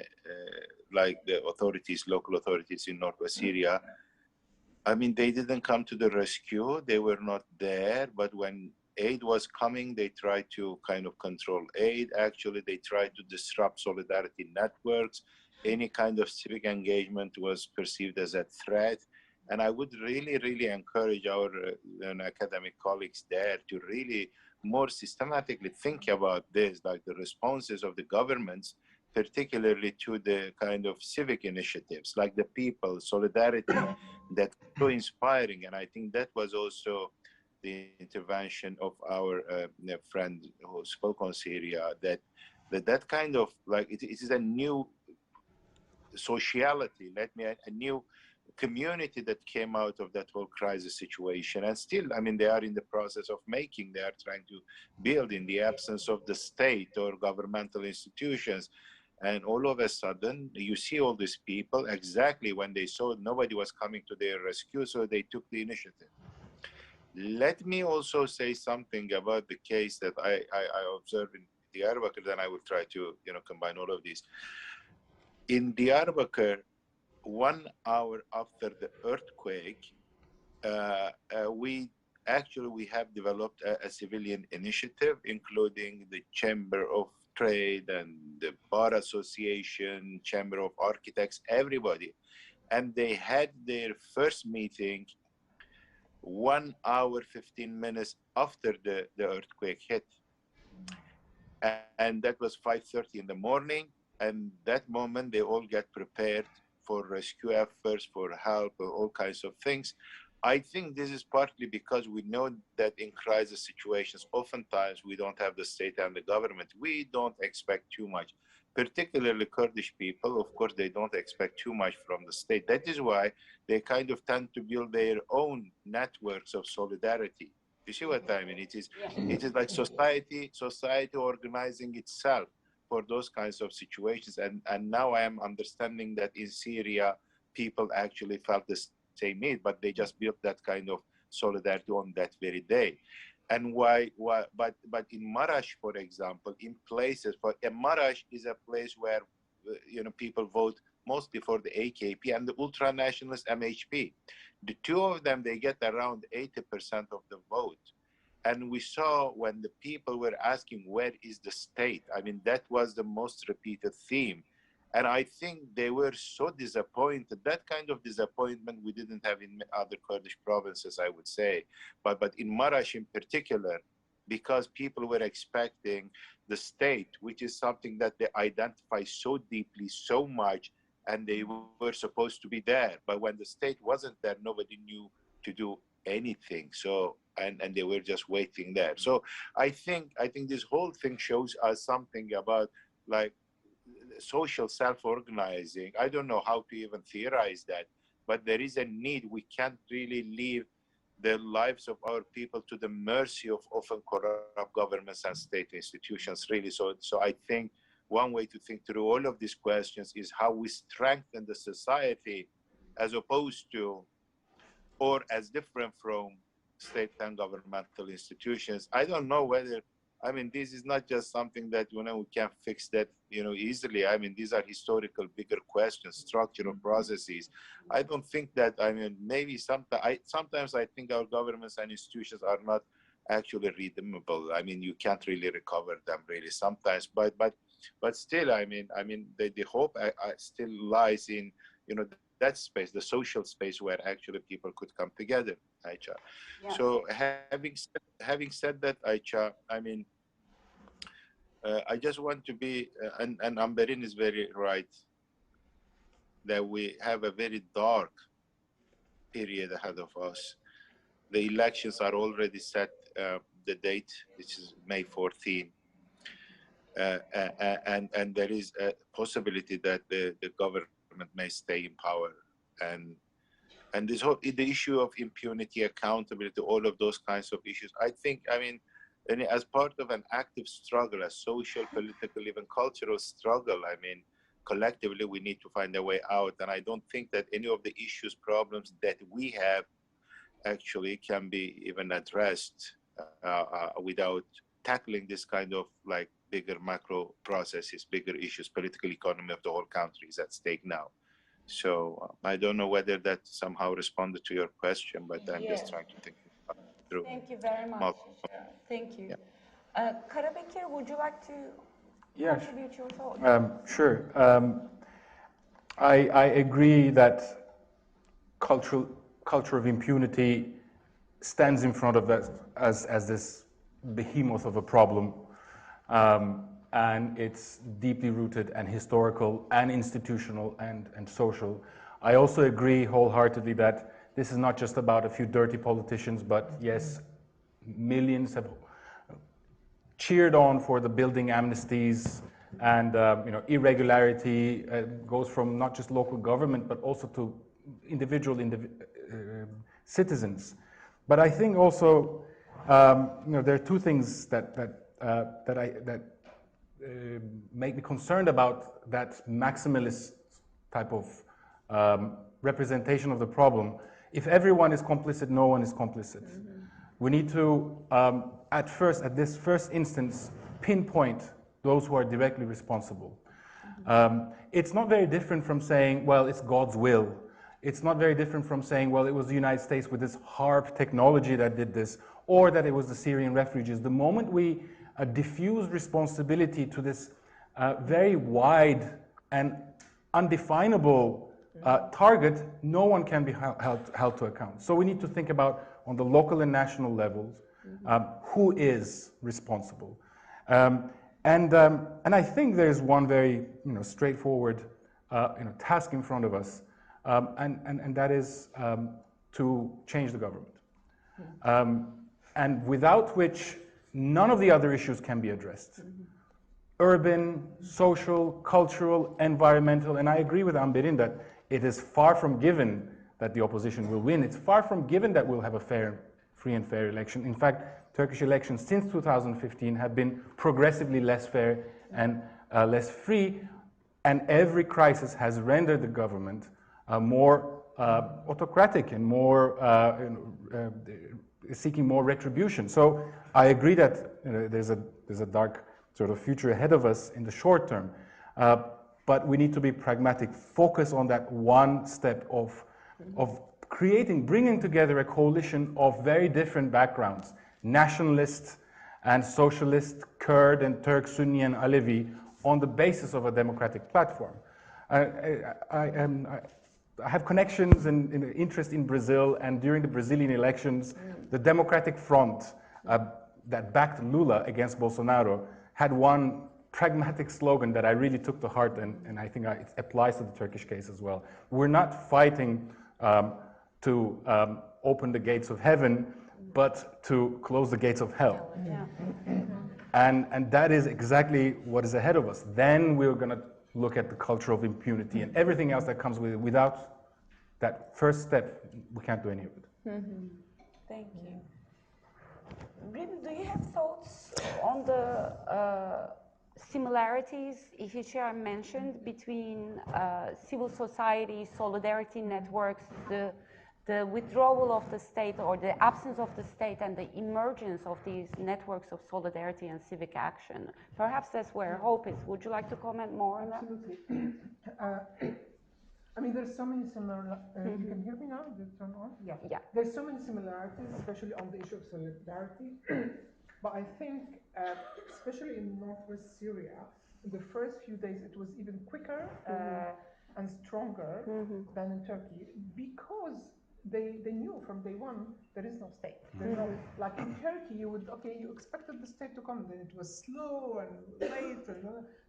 like the authorities, local authorities in northwest Syria. I mean, they didn't come to the rescue. They were not there. But when aid was coming, they tried to kind of control aid. Actually, they tried to disrupt solidarity networks. Any kind of civic engagement was perceived as a threat. And I would really, really encourage our academic colleagues there to really more systematically think about this, like the responses of the governments, particularly to the kind of civic initiatives, like the people, solidarity, that so inspiring. And I think that was also the intervention of our friend who spoke on Syria, that kind of like, it is a new sociality, a new community that came out of that whole crisis situation. And still, I mean, they are in the process of making, they are trying to build in the absence of the state or governmental institutions. And all of a sudden, you see all these people exactly when they saw nobody was coming to their rescue, so they took the initiative. Let me also say something about the case that I observed in Diyarbakir, then I will try to combine all of these. In Diyarbakir, 1 hour after the earthquake, we have developed a civilian initiative, including the Chamber of Trade and the Bar Association, Chamber of Architects, everybody. And they had their first meeting 1 hour, 15 minutes after the earthquake hit. And that was 5:30 in the morning. And that moment, they all get prepared for rescue efforts, for help, all kinds of things. I think this is partly because we know that in crisis situations, oftentimes we don't have the state and the government. We don't expect too much, particularly Kurdish people. Of course, they don't expect too much from the state. That is why they kind of tend to build their own networks of solidarity. You see what I mean? It is like society organizing itself for those kinds of situations. And now I am understanding that in Syria, people actually felt the same need, but they just built that kind of solidarity on that very day. And but in Marash, for example, in places, Marash is a place where people vote mostly for the AKP and the ultra-nationalist MHP. The two of them, they get around 80% of the vote. And we saw when the people were asking, where is the state? I mean, that was the most repeated theme. And I think they were so disappointed. That kind of disappointment we didn't have in other Kurdish provinces, I would say. But in Marash in particular, because people were expecting the state, which is something that they identify so deeply, so much, and they were supposed to be there. But when the state wasn't there, nobody knew to do anything. So and they were just waiting there. So I think this whole thing shows us something about like social self-organizing. I don't know how to even theorize that, but there is a need. We can't really leave the lives of our people to the mercy of often corrupt governments and state institutions, really. So I think one way to think through all of these questions is how we strengthen the society as opposed to, or as different from, state and governmental institutions. I don't know whether, I mean, this is not just something that, we can fix that, easily. I mean, these are historical, bigger questions, structural processes. I don't think that, I mean, maybe sometimes I think our governments and institutions are not actually redeemable. I mean, you can't really recover them really sometimes, but still, I mean, the hope still lies in, that space, the social space where actually people could come together, Aicha. Yeah. So having said that, Aicha, I mean, I just want to be, and Amberin is very right, that we have a very dark period ahead of us. The elections are already set, the date, which is May 14. And there is a possibility that the government may stay in power. And and this whole the issue of impunity, accountability, all of those kinds of issues. I think, I mean, and as part of an active struggle, a social, political, even cultural struggle, I mean, collectively we need to find a way out. And I don't think that any of the issues, problems that we have actually can be even addressed without tackling this kind of like bigger macro processes, bigger issues. Political economy of the whole country is at stake now. So I don't know whether that somehow responded to your question, but I'm just trying to think it through. Thank you very much. Thank you. Yeah. Karabekir, would you like to contribute your thoughts? Sure. I agree that culture of impunity stands in front of us as this behemoth of a problem, and it's deeply rooted and historical and institutional and social. I also agree wholeheartedly that this is not just about a few dirty politicians, but yes, millions have cheered on for the building amnesties, and irregularity goes from not just local government but also to individual citizens. But I think also there are two things that make me concerned about that maximalist type of representation of the problem. If everyone is complicit, no one is complicit. We need to, at this first instance, pinpoint those who are directly responsible. It's not very different from saying, well, it's God's will. It's not very different from saying, well, it was the United States with this HARP technology that did this, or that it was the Syrian refugees. The moment we diffuse responsibility to this very wide and undefinable target, no one can be held to account. So we need to think about, on the local and national levels, who is responsible. And I think there's one very straightforward task in front of us, and that is to change the government, and without which none of the other issues can be addressed. Urban, social, cultural, environmental, and I agree with Amberin that it is far from given that the opposition will win. It's far from given that we'll have a free and fair election. In fact, Turkish elections since 2015 have been progressively less fair and less free, and every crisis has rendered the government more autocratic and more seeking more retribution. So I agree that there's a dark sort of future ahead of us in the short term, but we need to be pragmatic, focus on that one step of bringing together a coalition of very different backgrounds, nationalist and socialist, Kurd and Turk, Sunni and Alevi, on the basis of a democratic platform. I have connections and interest in Brazil, and during the Brazilian elections, the Democratic Front that backed Lula against Bolsonaro had one pragmatic slogan that I really took to heart, and I think it applies to the Turkish case as well. We're not fighting to open the gates of heaven, but to close the gates of hell. Yeah. And that is exactly what is ahead of us. Then we're going to look at the culture of impunity and everything else that comes with it. Without that first step, we can't do any of it. Thank you. Rim, do you have thoughts on the similarities Ihishar mentioned between civil society, solidarity networks, the withdrawal of the state or the absence of the state and the emergence of these networks of solidarity and civic action? Perhaps that's where hope is. Would you like to comment more on that? Absolutely. I mean, there's so many similar. You can hear me now? Did it turn on? Yeah. There's so many similarities, especially on the issue of solidarity. But I think, especially in northwest Syria, in the first few days, it was even quicker and stronger than in Turkey, because they knew from day one there is no state. There's no, like in Turkey, you expected the state to come, then it was slow and late, and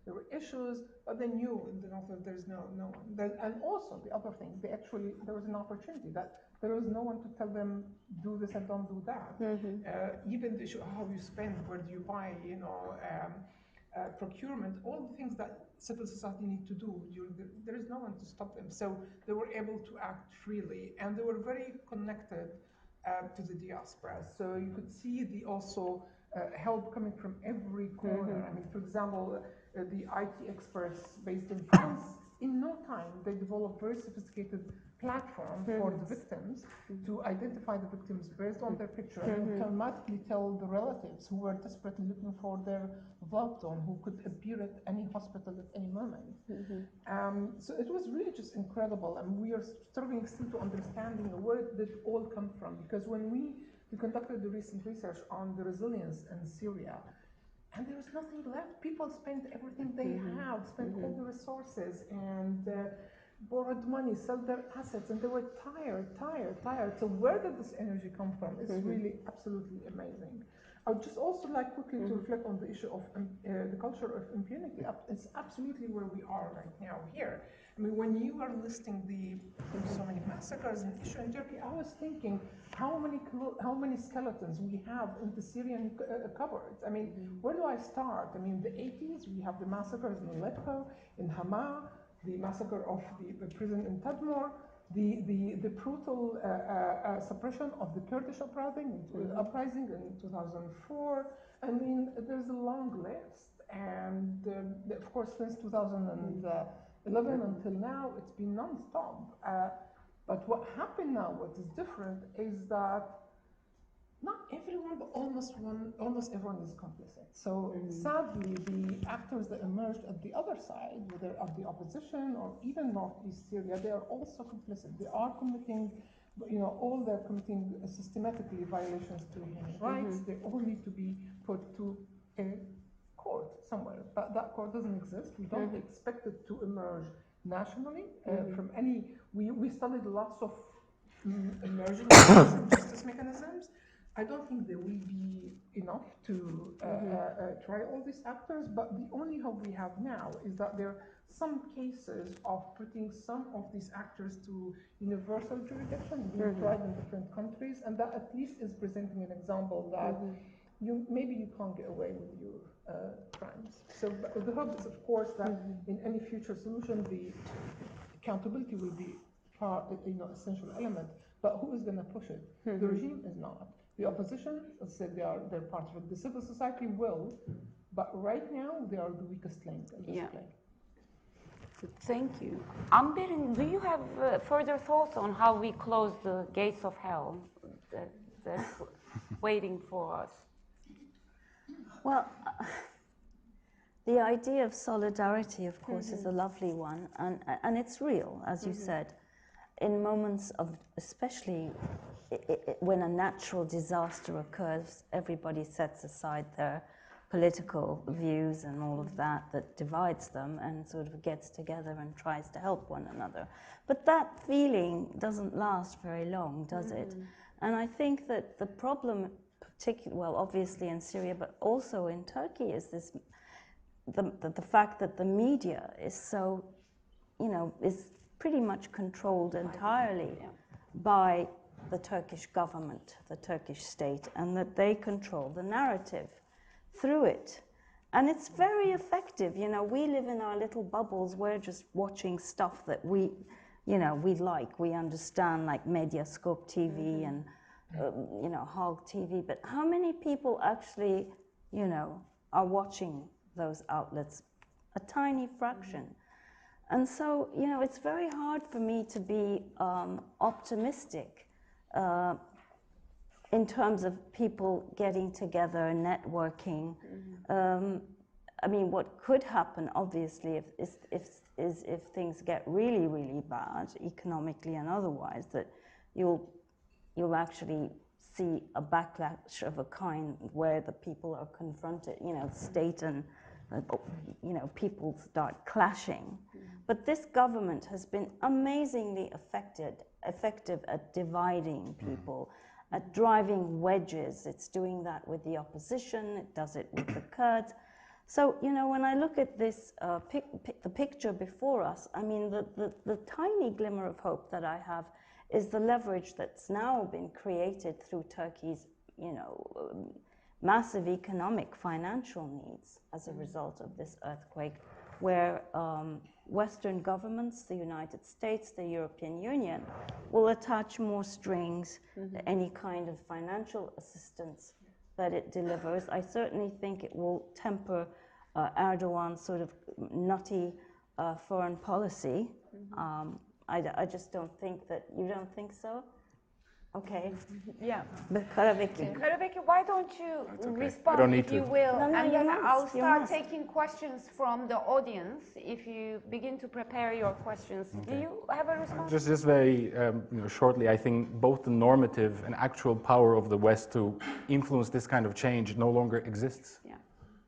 there were issues, but they knew in the north that there's no one. And also the other thing, there was an opportunity that there was no one to tell them do this and don't do that. Even the issue of how you spend, where do you buy, procurement, all the things that civil society need to do. There is no one to stop them. So they were able to act freely, and they were very connected to the diaspora. So you could see the also help coming from every corner. I mean, for example, the IT experts based in France, in no time, they developed very sophisticated platform for the victims to identify the victims based on their picture and automatically tell the relatives who were desperately looking for their loved one who could appear at any hospital at any moment. So it was really just incredible, and we are struggling still to understanding where did it all come from, because when we conducted the recent research on the resilience in Syria, and there was nothing left. People spent everything they have, spent all the resources, and borrowed money, sold their assets, and they were tired. So where did this energy come from? It's really absolutely amazing. I would just also like quickly to reflect on the issue of the culture of impunity. It's absolutely where we are right now here. I mean, when you are listing so many massacres and issue in Turkey, I was thinking how many skeletons we have in the Syrian cupboards. I mean, where do I start? I mean, the 80s, we have the massacres in Aleppo, in Hama, the massacre of the prison in Tadmor, the brutal suppression of the Kurdish uprising in 2004. I mean, there's a long list. And of course, since 2011 until now, it's been non-stop. But what happened now, what is different, is that not everyone, but almost everyone is complicit. So sadly, the actors that emerged at the other side, whether of the opposition or even Northeast Syria, they are also complicit. They are committing, all they're committing systematically violations to human rights. They all need to be put to a court somewhere, but that court doesn't exist. We don't expect it to emerge nationally from any. We studied lots of emerging justice mechanisms. I don't think there will be enough to try all these actors, but the only hope we have now is that there are some cases of putting some of these actors to universal jurisdiction, being tried in different countries, and that at least is presenting an example that maybe you can't get away with your crimes. So the hope is, of course, that in any future solution, the accountability will be essential element. But who is going to push it? The regime is not. The opposition, as I said, they're part of it. The civil society will, but right now they are the weakest link in this play. Thank you. Amberin, do you have further thoughts on how we close the gates of hell that's waiting for us? Well, the idea of solidarity, of course, is a lovely one, and it's real, as you said. In moments of, especially when a natural disaster occurs, everybody sets aside their political views and all of that divides them and sort of gets together and tries to help one another. But that feeling doesn't last very long, does it? And I think that the problem, well, obviously in Syria, but also in Turkey, is this, the fact that the media is so, is pretty much controlled entirely by the Turkish government, the Turkish state, and that they control the narrative through it. And it's very effective. We live in our little bubbles. We're just watching stuff that we like, we understand, like Mediascope TV and, Hog TV. But how many people actually, are watching those outlets? A tiny fraction. And so, it's very hard for me to be optimistic in terms of people getting together, networking. I mean, what could happen, obviously, if things get really, really bad, economically and otherwise, that you'll actually see a backlash of a kind where the people are confronted, state and people start clashing. But this government has been amazingly effective at dividing people, at driving wedges. It's doing that with the opposition, it does it with the Kurds. So, when I look at this, the picture before us, I mean, the tiny glimmer of hope that I have is the leverage that's now been created through Turkey's, massive economic, financial needs as a result of this earthquake, where Western governments, the United States, the European Union, will attach more strings to any kind of financial assistance that it delivers. I certainly think it will temper Erdogan's sort of nutty foreign policy. I just don't think that, you don't think so? Okay. Yeah. But Karabekir. Karabekir, why don't you respond, don't need if you to. will, No, and you then must, I'll you start must. taking questions from the audience if you begin to prepare your questions. Do you have a response? Just very shortly, I think both the normative and actual power of the West to influence this kind of change no longer exists. Yeah.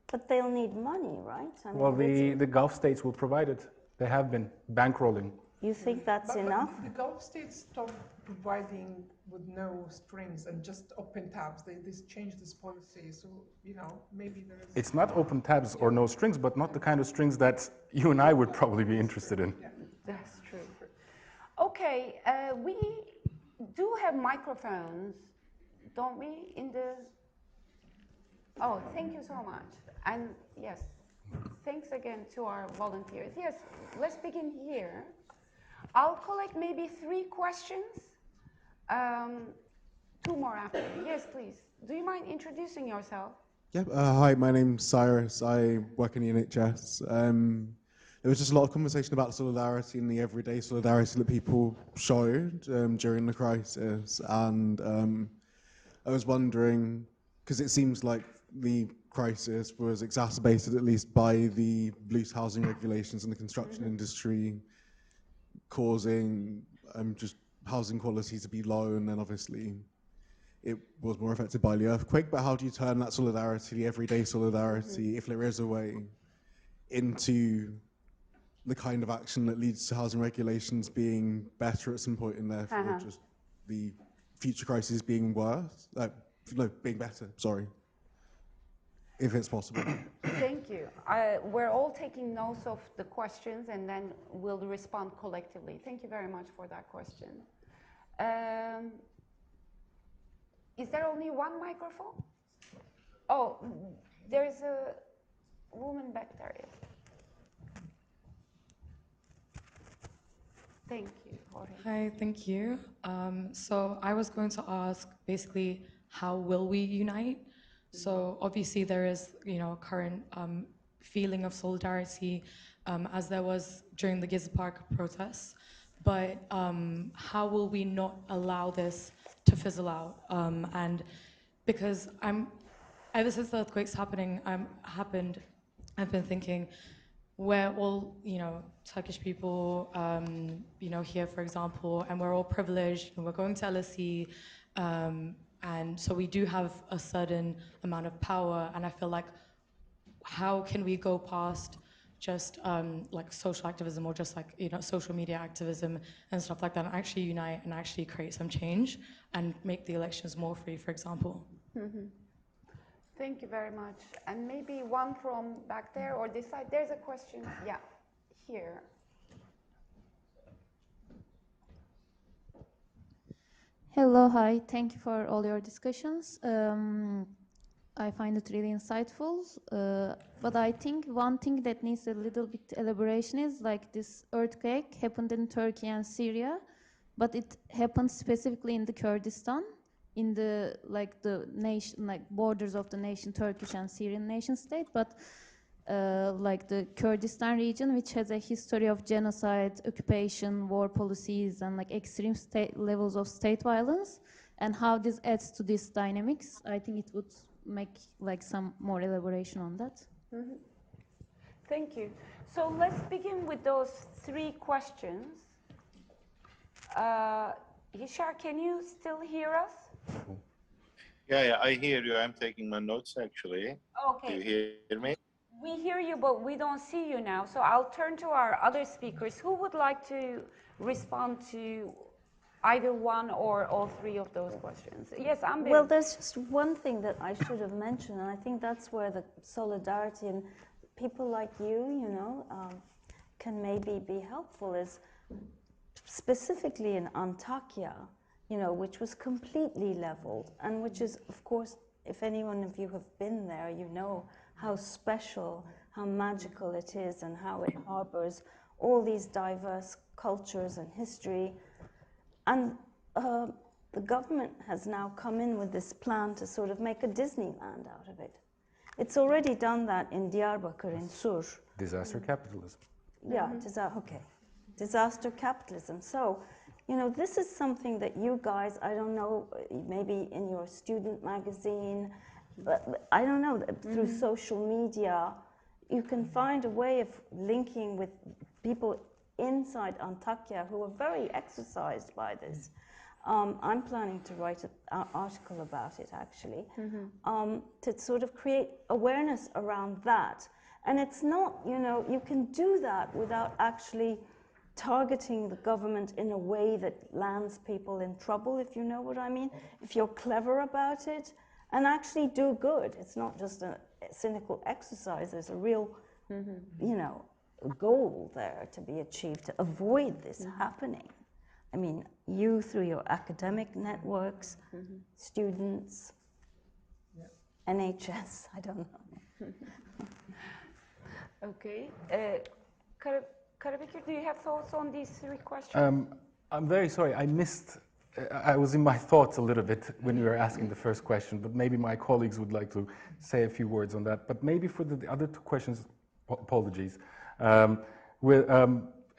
But they'll need money, right? I mean, Well, the Gulf states will provide it. They have been bankrolling. you think that's enough? But the Gulf states stopped providing with no strings and just open tabs. They changed this policy, so maybe there is. It's not open tabs or no strings, but not the kind of strings that you and I would probably be interested in. Yeah. That's true. Okay, we do have microphones, don't we, in the... Oh, thank you so much. And yes, thanks again to our volunteers. Yes, let's begin here. I'll collect maybe 3 questions, 2 more after. Yes, please. Do you mind introducing yourself? Yep. Hi, my name's Cyrus. I work in the NHS. There was just a lot of conversation about solidarity and the everyday solidarity that people showed during the crisis. And I was wondering, because it seems like the crisis was exacerbated at least by the loose housing regulations in the construction industry, causing just housing quality to be low, and then obviously it was more affected by the earthquake. But how do you turn that solidarity, the everyday solidarity, if there is a way, into the kind of action that leads to housing regulations being better at some point, and therefore just the future crises being worse? Being better, sorry, if it's possible. Thank you. We're all taking notes of the questions and then we'll respond collectively. Thank you very much for that question. Is there only one microphone? Oh, there's a woman back there. Thank you, Jorge. Hi, thank you. So I was going to ask basically, how will we unite? So obviously there is, current feeling of solidarity as there was during the Gezi Park protests, but how will we not allow this to fizzle out? And because ever since the earthquakes happened, I've been thinking, we're all, Turkish people, here, for example, and we're all privileged, and we're going to LSE, and so we do have a certain amount of power, and I feel like, how can we go past just like social activism or just like, social media activism and stuff like that, and actually unite and actually create some change and make the elections more free, for example? Mm-hmm. Thank you very much. And maybe one from back there or this side. There's a question. Yeah, here. Hello, hi. Thank you for all your discussions. I find it really insightful. But I think one thing that needs a little bit elaboration is like this earthquake happened in Turkey and Syria, but it happened specifically in the Kurdistan, in the nation, borders of the nation, Turkish and Syrian nation state, but like the Kurdistan region, which has a history of genocide, occupation, war policies, and extreme levels of state violence, and how this adds to these dynamics. I think it would make some more elaboration on that. Mm-hmm. Thank you. So let's begin with those 3 questions. Hishar, can you still hear us? Yeah, I hear you. I'm taking my notes actually. Okay. Do you hear me? We hear you, but we don't see you now. So I'll turn to our other speakers. Who would like to respond to either one or all 3 of those questions? Yes, Amber. Well, there's just one thing that I should have mentioned, and I think that's where the solidarity and people like you, can maybe be helpful, is specifically in Antakya, which was completely leveled and which is, of course, if any one of you have been there, you know how special, how magical it is, and how it harbors all these diverse cultures and history. And the government has now come in with this plan to sort of make a Disneyland out of it. It's already done that in Diyarbakir, in Sur. Disaster capitalism. Yeah, disaster capitalism. So, you know, this is something that you guys, I don't know, maybe in your student magazine, but I don't know, through social media, you can find a way of linking with people inside Antakya who are very exercised by this. I'm planning to write an article about it, actually, to sort of create awareness around that. And it's not, you know, you can do that without actually targeting the government in a way that lands people in trouble, if you know what I mean. If you're clever about it and actually do good. It's not just a cynical exercise. There's a real, you know, goal there to be achieved to avoid this happening. I mean, you through your academic networks, students, NHS, I don't know. Okay. Karabekir, do you have thoughts on these three questions? I'm very sorry, I missed, I was in my thoughts a little bit when you were asking the first question, but maybe my colleagues would like to say a few words on that. But maybe for the other two questions, apologies,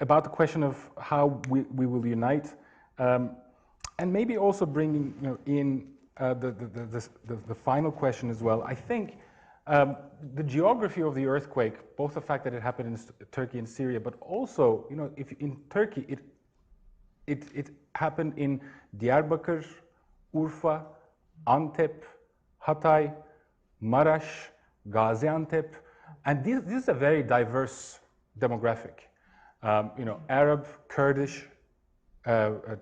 about the question of how we will unite, and maybe also bringing, you know, in the final question as well. I think the geography of the earthquake, both the fact that it happened in Turkey and Syria, but also, you know, if in Turkey it happened in Diyarbakir, Urfa, Antep, Hatay, Maraş, Gaziantep, and this is a very diverse demographic. You know, Arab, Kurdish,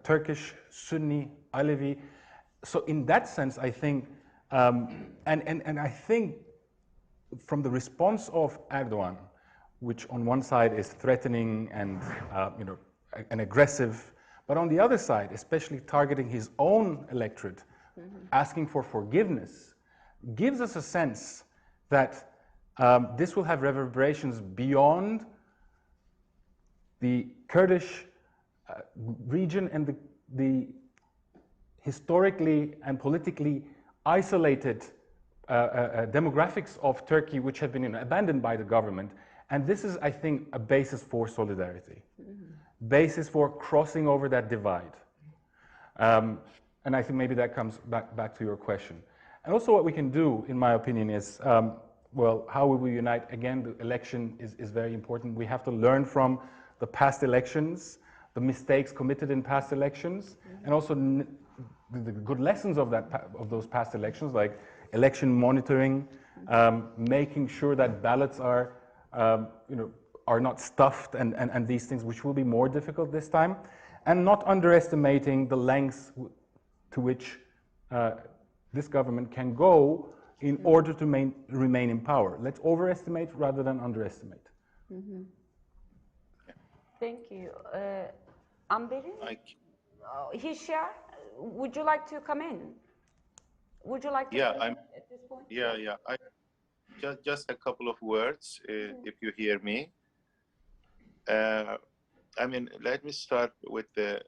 Turkish, Sunni, Alevi. So in that sense, I think, and I think from the response of Erdogan, which on one side is threatening and you know, and aggressive, but on the other side, especially targeting his own electorate, asking for forgiveness, gives us a sense that this will have reverberations beyond the Kurdish region and the historically and politically isolated demographics of Turkey, which have been, you know, abandoned by the government. And this is, I think, a basis for solidarity, basis for crossing over that divide. And I think maybe that comes back to your question. And also what we can do, in my opinion, is, well, how will we unite? Again, the election is very important. We have to learn from the past elections, the mistakes committed in past elections, and also the good lessons of those past elections, like election monitoring, making sure that ballots are, you know, are not stuffed, and these things, which will be more difficult this time, and not underestimating the lengths to which this government can go in order to remain in power. Let's overestimate rather than underestimate. Thank you. Amberin? Hishya, would you like to come in? Would you like to come in at this point? Yeah. Just a couple of words, if you hear me. I mean, let me start with the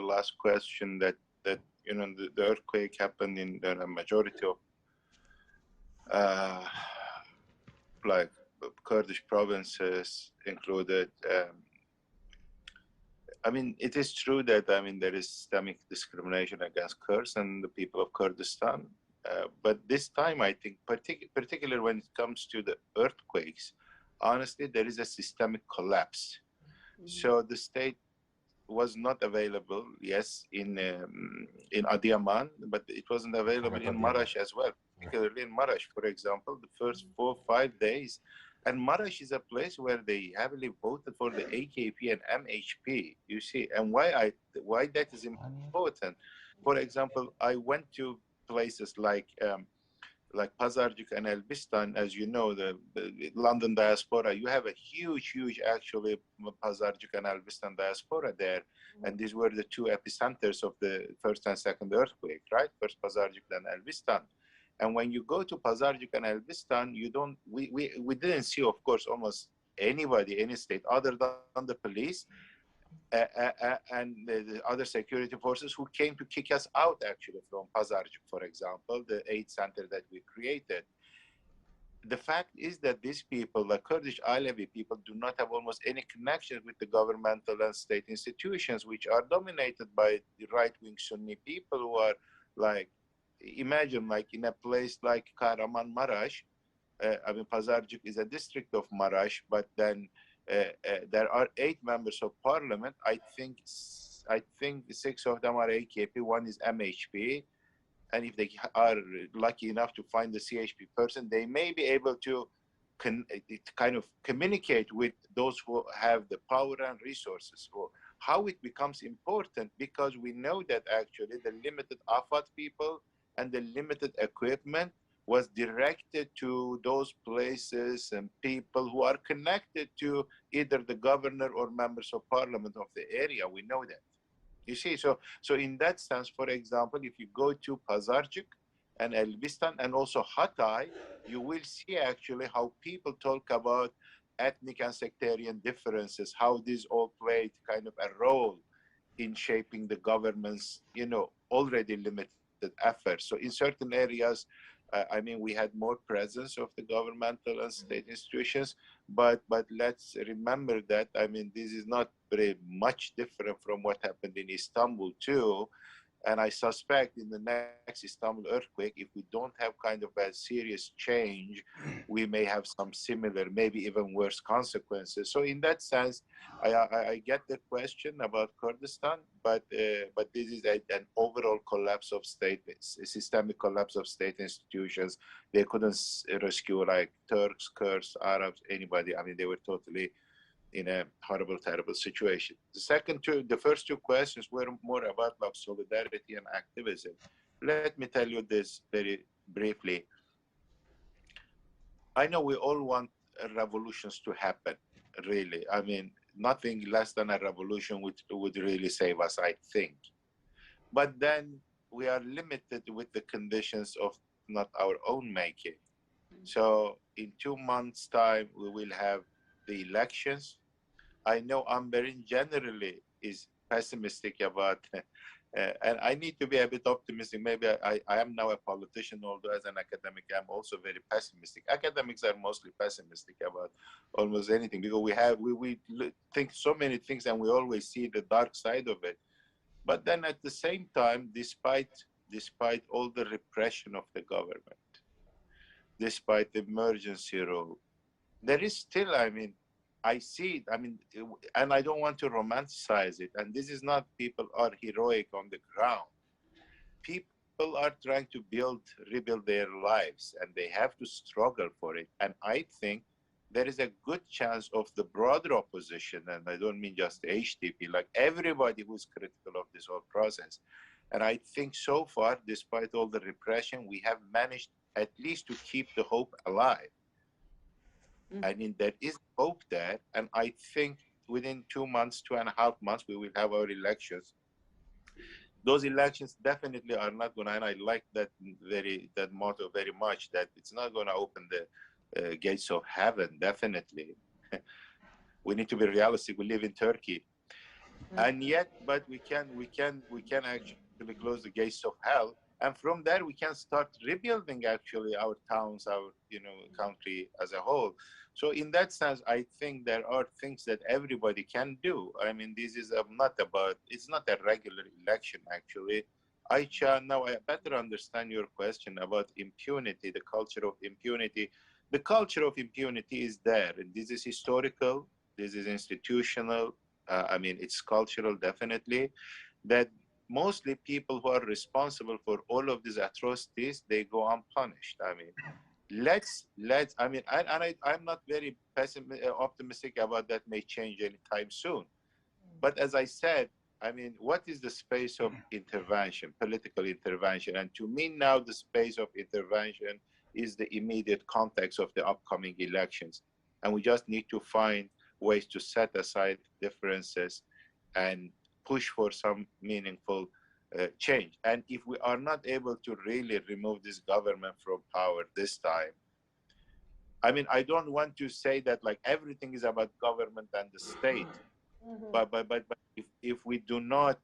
last question that you know, the earthquake happened in the majority of like Kurdish provinces included. I mean, it is true that, I mean, there is systemic discrimination against Kurds and the people of Kurdistan. But this time, I think, particularly when it comes to the earthquakes, honestly, there is a systemic collapse. So the state was not available, yes, in Adiyaman, but it wasn't available in Maraş as well, particularly in Maraş, for example, the first 4 or 5 days. And Maraş is a place where they heavily voted for the AKP and MHP, you see. And why that is important? For example, I went to places like Pazarcık and Elbistan. As you know, the London diaspora, you have a huge, actually, Pazarcık and Elbistan diaspora there. And these were the two epicenters of the first and second earthquake, right? First Pazarcık, then Elbistan. And when you go to Pazarcık and Elbistan, you don't, we didn't see, of course, almost anybody, any state other than the police and the other security forces who came to kick us out actually from Pazarcık, for example, the aid center that we created. The fact is that these people, the Kurdish Alevi people, do not have almost any connection with the governmental and state institutions, which are dominated by the right-wing Sunni people who are like, imagine like in a place like Kahramanmaraş, I mean, Pazarcık is a district of Maraş, but then there are 8 members of parliament. I think 6 of them are AKP, 1 is MHP. And if they are lucky enough to find the CHP person, they may be able to kind of communicate with those who have the power and resources. So how it becomes important, because we know that actually the limited Afat people and the limited equipment was directed to those places and people who are connected to either the governor or members of parliament of the area. We know that. You see, so in that sense, for example, if you go to Pazarcık and Elbistan and also Hatay, you will see actually how people talk about ethnic and sectarian differences, how these all played kind of a role in shaping the government's, you know, already limited efforts. So in certain areas, I mean, we had more presence of the governmental and state institutions, but let's remember that, I mean, this is not very much different from what happened in Istanbul too. And I suspect in the next Istanbul earthquake, if we don't have kind of a serious change, we may have some similar, maybe even worse consequences. So in that sense, I get the question about Kurdistan, but this is an overall collapse of state, a systemic collapse of state institutions. They couldn't rescue like Turks, Kurds, Arabs, anybody. I mean, they were totally in a horrible, terrible situation. The first two questions were more about like solidarity and activism. Let me tell you this very briefly. I know we all want revolutions to happen, really. I mean, nothing less than a revolution would really save us, I think. But then we are limited with the conditions of not our own making. So in 2 months' time, we will have the elections. I know Amberin generally is pessimistic about, and I need to be a bit optimistic. Maybe I am now a politician, although as an academic, I'm also very pessimistic. Academics are mostly pessimistic about almost anything because we think so many things and we always see the dark side of it. But then at the same time, despite all the repression of the government, despite the emergency rule, there is still, I mean, I see it, I mean, and I don't want to romanticize it. And this is not people are heroic on the ground. People are trying to rebuild their lives, and they have to struggle for it. And I think there is a good chance of the broader opposition, and I don't mean just the HDP, like everybody who's critical of this whole process. And I think so far, despite all the repression, we have managed at least to keep the hope alive. I mean, there is hope there, and I think within 2 months, 2.5 months, we will have our elections. Those elections definitely are not going to, and I like that motto very much, that it's not going to open the gates of heaven, definitely. We need to be realistic. We live in Turkey. And yet, but we can actually close the gates of hell. And from there, we can start rebuilding actually our towns, our country as a whole. So in that sense, I think there are things that everybody can do. I mean, this is it's not a regular election actually. Ayça, now I better understand your question about impunity, the culture of impunity. The culture of impunity is there, and this is historical, this is institutional. I mean, it's cultural, definitely, that mostly people who are responsible for all of these atrocities, they go unpunished. I mean, I'm not very optimistic about that may change anytime soon. But as I said, I mean, what is the space of intervention, political intervention? And to me now, the space of intervention is the immediate context of the upcoming elections. And we just need to find ways to set aside differences and push for some meaningful change. And if we are not able to really remove this government from power this time, I mean, I don't want to say that like everything is about government and the state, but if we do not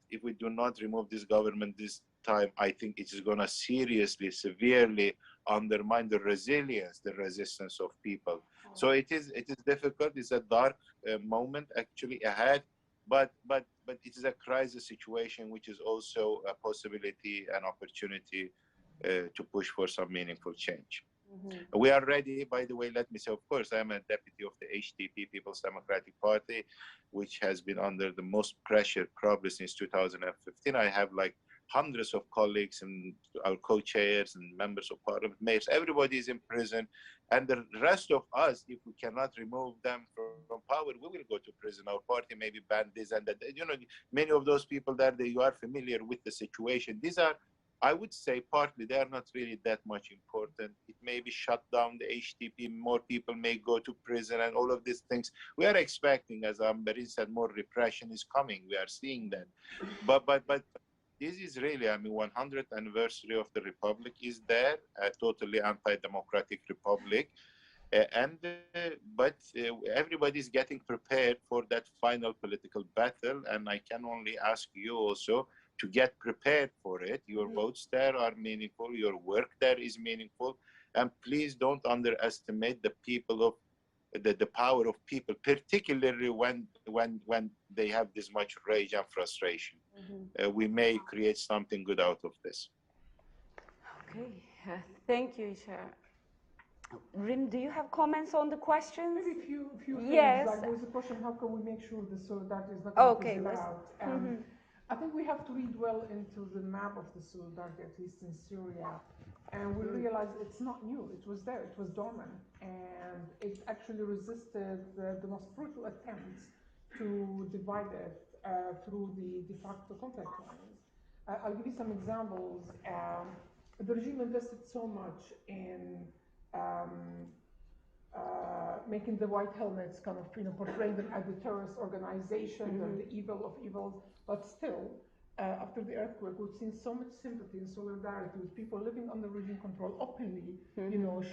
remove this government this time, I think it is going to seriously, severely undermine the resilience, the resistance of people. So it is difficult. It's a dark moment actually ahead, but it is a crisis situation, which is also a possibility and opportunity to push for some meaningful change. We are ready, by the way. Let me say, of course, I am a deputy of the HDP, People's Democratic Party, which has been under the most pressure probably since 2015. I have like hundreds of colleagues and our co-chairs and members of parliament, mayors. Everybody is in prison, and the rest of us, if we cannot remove them from power, we will go to prison. Our party maybe ban this and that. You know, many of those people there, you are familiar with the situation. These are, I would say, partly they are not really that much important. It may be shut down the HDP, more people may go to prison, and all of these things. We are expecting, as Amberin said, more repression is coming. We are seeing that. But this is really, I mean, 100th anniversary of the Republic is there, a totally anti-democratic republic. But everybody is getting prepared for that final political battle, and I can only ask you also to get prepared for it. Your votes there are meaningful, your work there is meaningful, and please don't underestimate the people of the power of people, particularly when they have this much rage and frustration. We may create something good out of this. Okay, thank you, Isha. Rim, do you have comments on the questions? Maybe a few things. Yes. Like there was a question, how can we make sure the solidarity is not going to fizzle out? I think we have to read well into the map of the solidarity, at least in Syria, and we realize it's not new. It was there, it was dormant, and it actually resisted the most brutal attempts to divide it through the de facto conflict lines. I'll give you some examples. The regime invested so much in making the white helmets kind of, portraying them as the terrorist organization, the evil of evils, but still, after the earthquake, we've seen so much sympathy and solidarity with people living under regime control openly,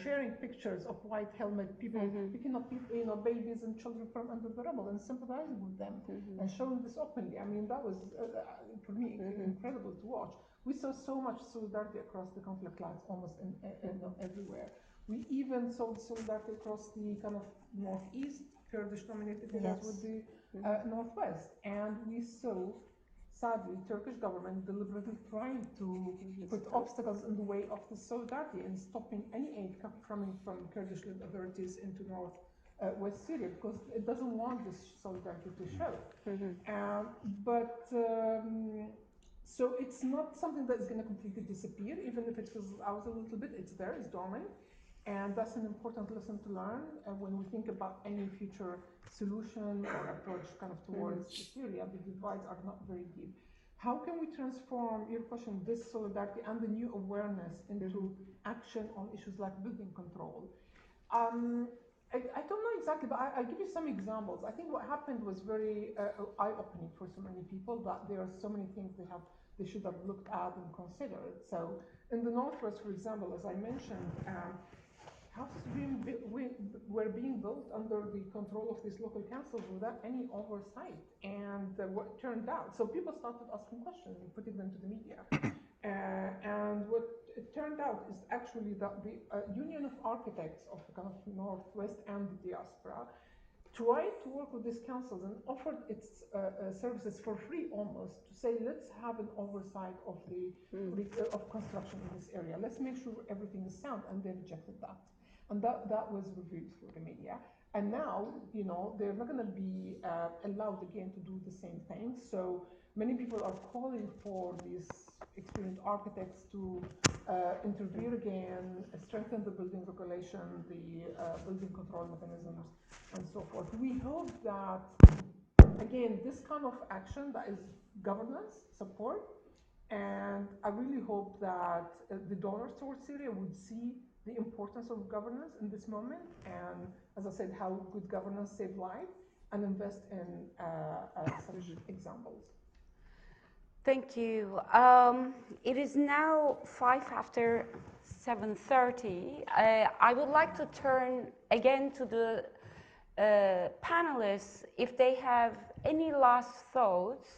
sharing pictures of white helmet people, picking up people, babies and children from under the rubble and sympathizing with them and showing this openly. I mean, that was, for me, incredible to watch. We saw so much solidarity across the conflict lines, almost everywhere. We even saw solidarity across the kind of northeast, Kurdish-dominated areas with the northwest, and we saw, sadly, Turkish government deliberately trying to put obstacles in the way of the solidarity and stopping any aid coming from Kurdish-led authorities into West Syria, because it doesn't want this solidarity to show. So it's not something that's going to completely disappear, even if it fizzles out a little bit. It's there, it's dormant. And that's an important lesson to learn when we think about any future solution or approach kind of towards Syria. The divides are not very deep. How can we transform, your question, this solidarity and the new awareness into action on issues like building control? I don't know exactly, but I'll give you some examples. I think what happened was very eye-opening for so many people, that there are so many things they should have looked at and considered. So in the Northwest, for example, as I mentioned, houses were being built under the control of these local councils without any oversight. And what turned out, so people started asking questions and putting them to the media. And what it turned out is actually that the Union of Architects of the kind of Northwest and the diaspora tried to work with these councils and offered its services for free almost, to say, let's have an oversight of the of construction in this area. Let's make sure everything is sound, and they rejected that. And that was reviewed for the media. And now, they're not going to be allowed again to do the same thing. So many people are calling for these experienced architects to intervene again, strengthen the building regulation, the building control mechanisms, and so forth. We hope that, again, this kind of action that is governance support, and I really hope that the donors towards Syria would see the importance of governance in this moment, and as I said, how good governance save lives, and invest in such examples. Thank you. It is now 7:30. I would like to turn again to the panelists if they have any last thoughts,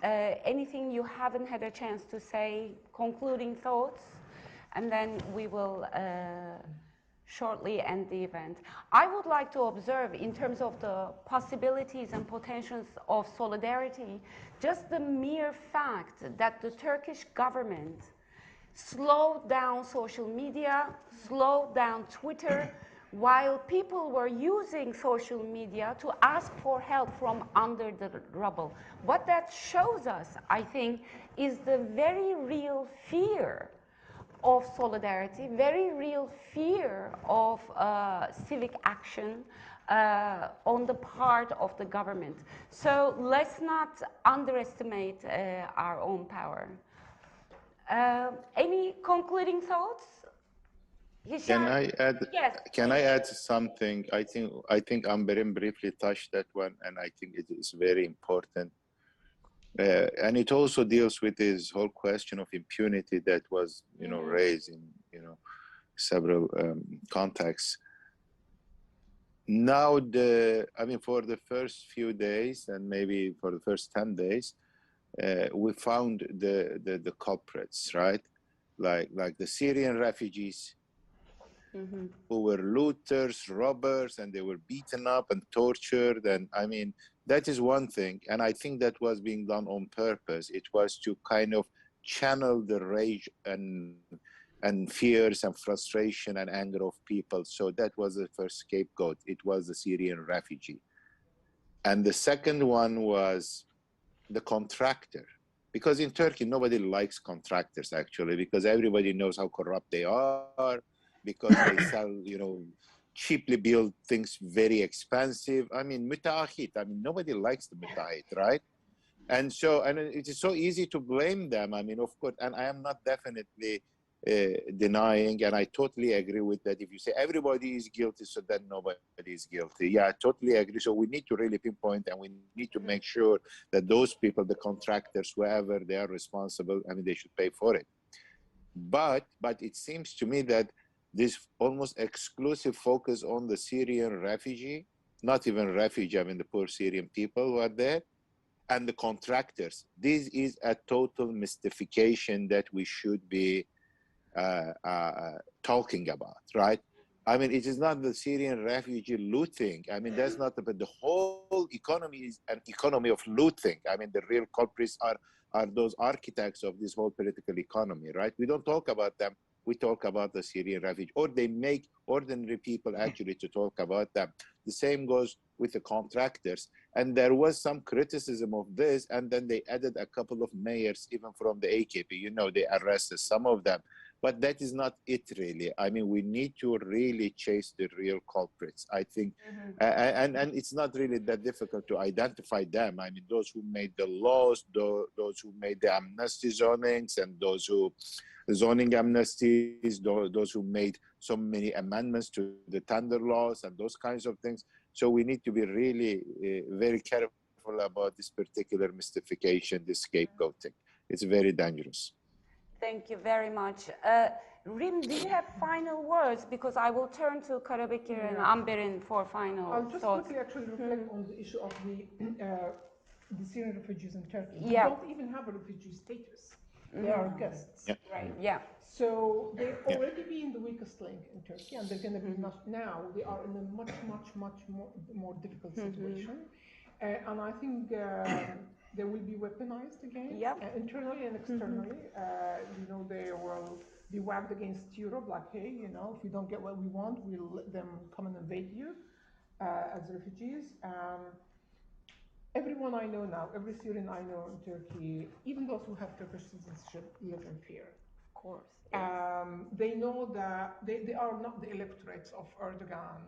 anything you haven't had a chance to say, concluding thoughts, and then we will shortly end the event. I would like to observe, in terms of the possibilities and potentials of solidarity, just the mere fact that the Turkish government slowed down social media, slowed down Twitter, while people were using social media to ask for help from under the rubble. What that shows us, I think, is the very real fear of solidarity, very real fear of civic action on the part of the government. So let's not underestimate our own power. Any concluding thoughts? Can I add? Yes. Can I add something? I think Amberin briefly touched that one, and I think it is very important. And it also deals with this whole question of impunity that was, raised in, several contexts. Now, for the first few days, and maybe for the first 10 days, we found the culprits, right? Like the Syrian refugees, who were looters, robbers, and they were beaten up and tortured. And that is one thing. And I think that was being done on purpose. It was to kind of channel the rage and fears and frustration and anger of people. So that was the first scapegoat. It was the Syrian refugee. And the second one was the contractor. Because in Turkey, nobody likes contractors, actually, because everybody knows how corrupt they are, because they sell, cheaply built things very expensive. Müteahhit. Nobody likes the müteahhit, right? And it is so easy to blame them. Of course, and I am not definitely denying, and I totally agree with that. If you say everybody is guilty, so then nobody is guilty. Yeah, I totally agree. So we need to really pinpoint, and we need to make sure that those people, the contractors, whoever they are responsible, they should pay for it. But it seems to me that this almost exclusive focus on the Syrian refugee, not even refugee, the poor Syrian people who are there, and the contractors. This is a total mystification that we should be talking about, right? It is not the Syrian refugee looting. That's not the whole economy is an economy of looting. The real culprits are those architects of this whole political economy, right? We don't talk about them. We talk about the Syrian refugee, or they make ordinary people actually to talk about them. The same goes with the contractors. And there was some criticism of this, and then they added a couple of mayors, even from the AKP. They arrested some of them. But that is not it, really. We need to really chase the real culprits, I think. And it's not really that difficult to identify them. Those who made the laws, those who made the amnesty zonings, and those who zoning amnesties, those who made so many amendments to the tender laws and those kinds of things. So we need to be really very careful about this particular mystification, this scapegoating. It's very dangerous. Thank you very much. Rim, do you have final words? Because I will turn to Karabekir and Amberin for final I'll just thoughts. quickly actually reflect on the issue of the Syrian refugees in Turkey. Yeah. They don't even have a refugee status. They are guests. Yeah. Right, yeah. So they already be in the weakest link in Turkey, and they're going to be now. They are in a much more difficult situation, and I think they will be weaponized again, internally and externally. They will be wagged against Europe, like, hey, if you don't get what we want, we'll let them come and invade you as refugees. Everyone I know now, every Syrian I know in Turkey, even those who have Turkish citizenship, live in fear. Of course. They know that they are not the electorates of Erdogan,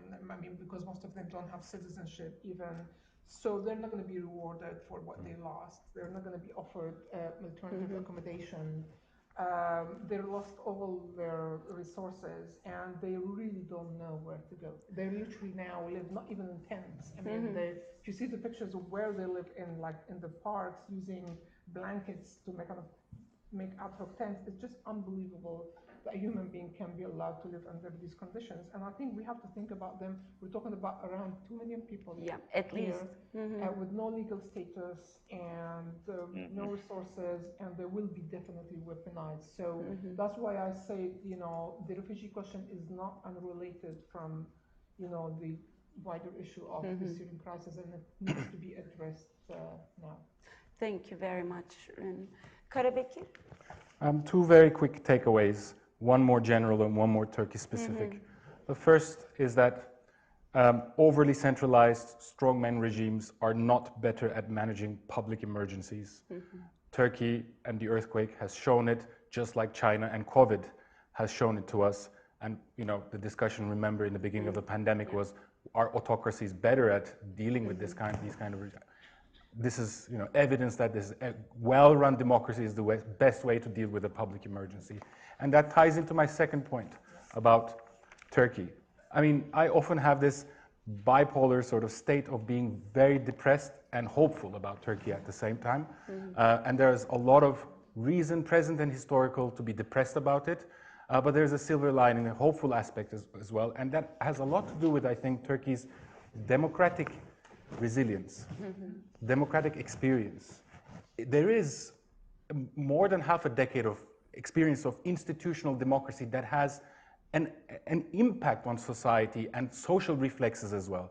because most of them don't have citizenship even. So they're not going to be rewarded for what they lost. They're not going to be offered alternative accommodation. They lost all their resources, and they really don't know where to go. They literally now live not even in tents. If you see the pictures of where they live in, like in the parks, using blankets to make ad hoc tents. It's just unbelievable that a human being can be allowed to live under these conditions. And I think we have to think about them. We're talking about around 2 million people at here, least. with no legal status and no resources, and they will be definitely weaponized. So that's why I say, the refugee question is not unrelated from, the wider issue of the Syrian crisis, and it needs to be addressed now. Thank you very much. Karabekir? Two very quick takeaways, one more general and one more Turkey specific. The first is that overly centralized strongman regimes are not better at managing public emergencies. Turkey and the earthquake has shown it, just like China and COVID has shown it to us. And the discussion, remember, in the beginning of the pandemic was, are autocracies better at dealing with these kind of regimes? This is evidence that this well-run democracy is the best way to deal with a public emergency. And that ties into my second point about Turkey. I mean, I often have this bipolar sort of state of being very depressed and hopeful about Turkey at the same time. And there's a lot of reason, present and historical, to be depressed about it. But there's a silver lining, a hopeful aspect as well. And that has a lot to do with, I think, Turkey's democratic resilience, democratic experience. There is more than half a decade of experience of institutional democracy that has an impact on society and social reflexes as well.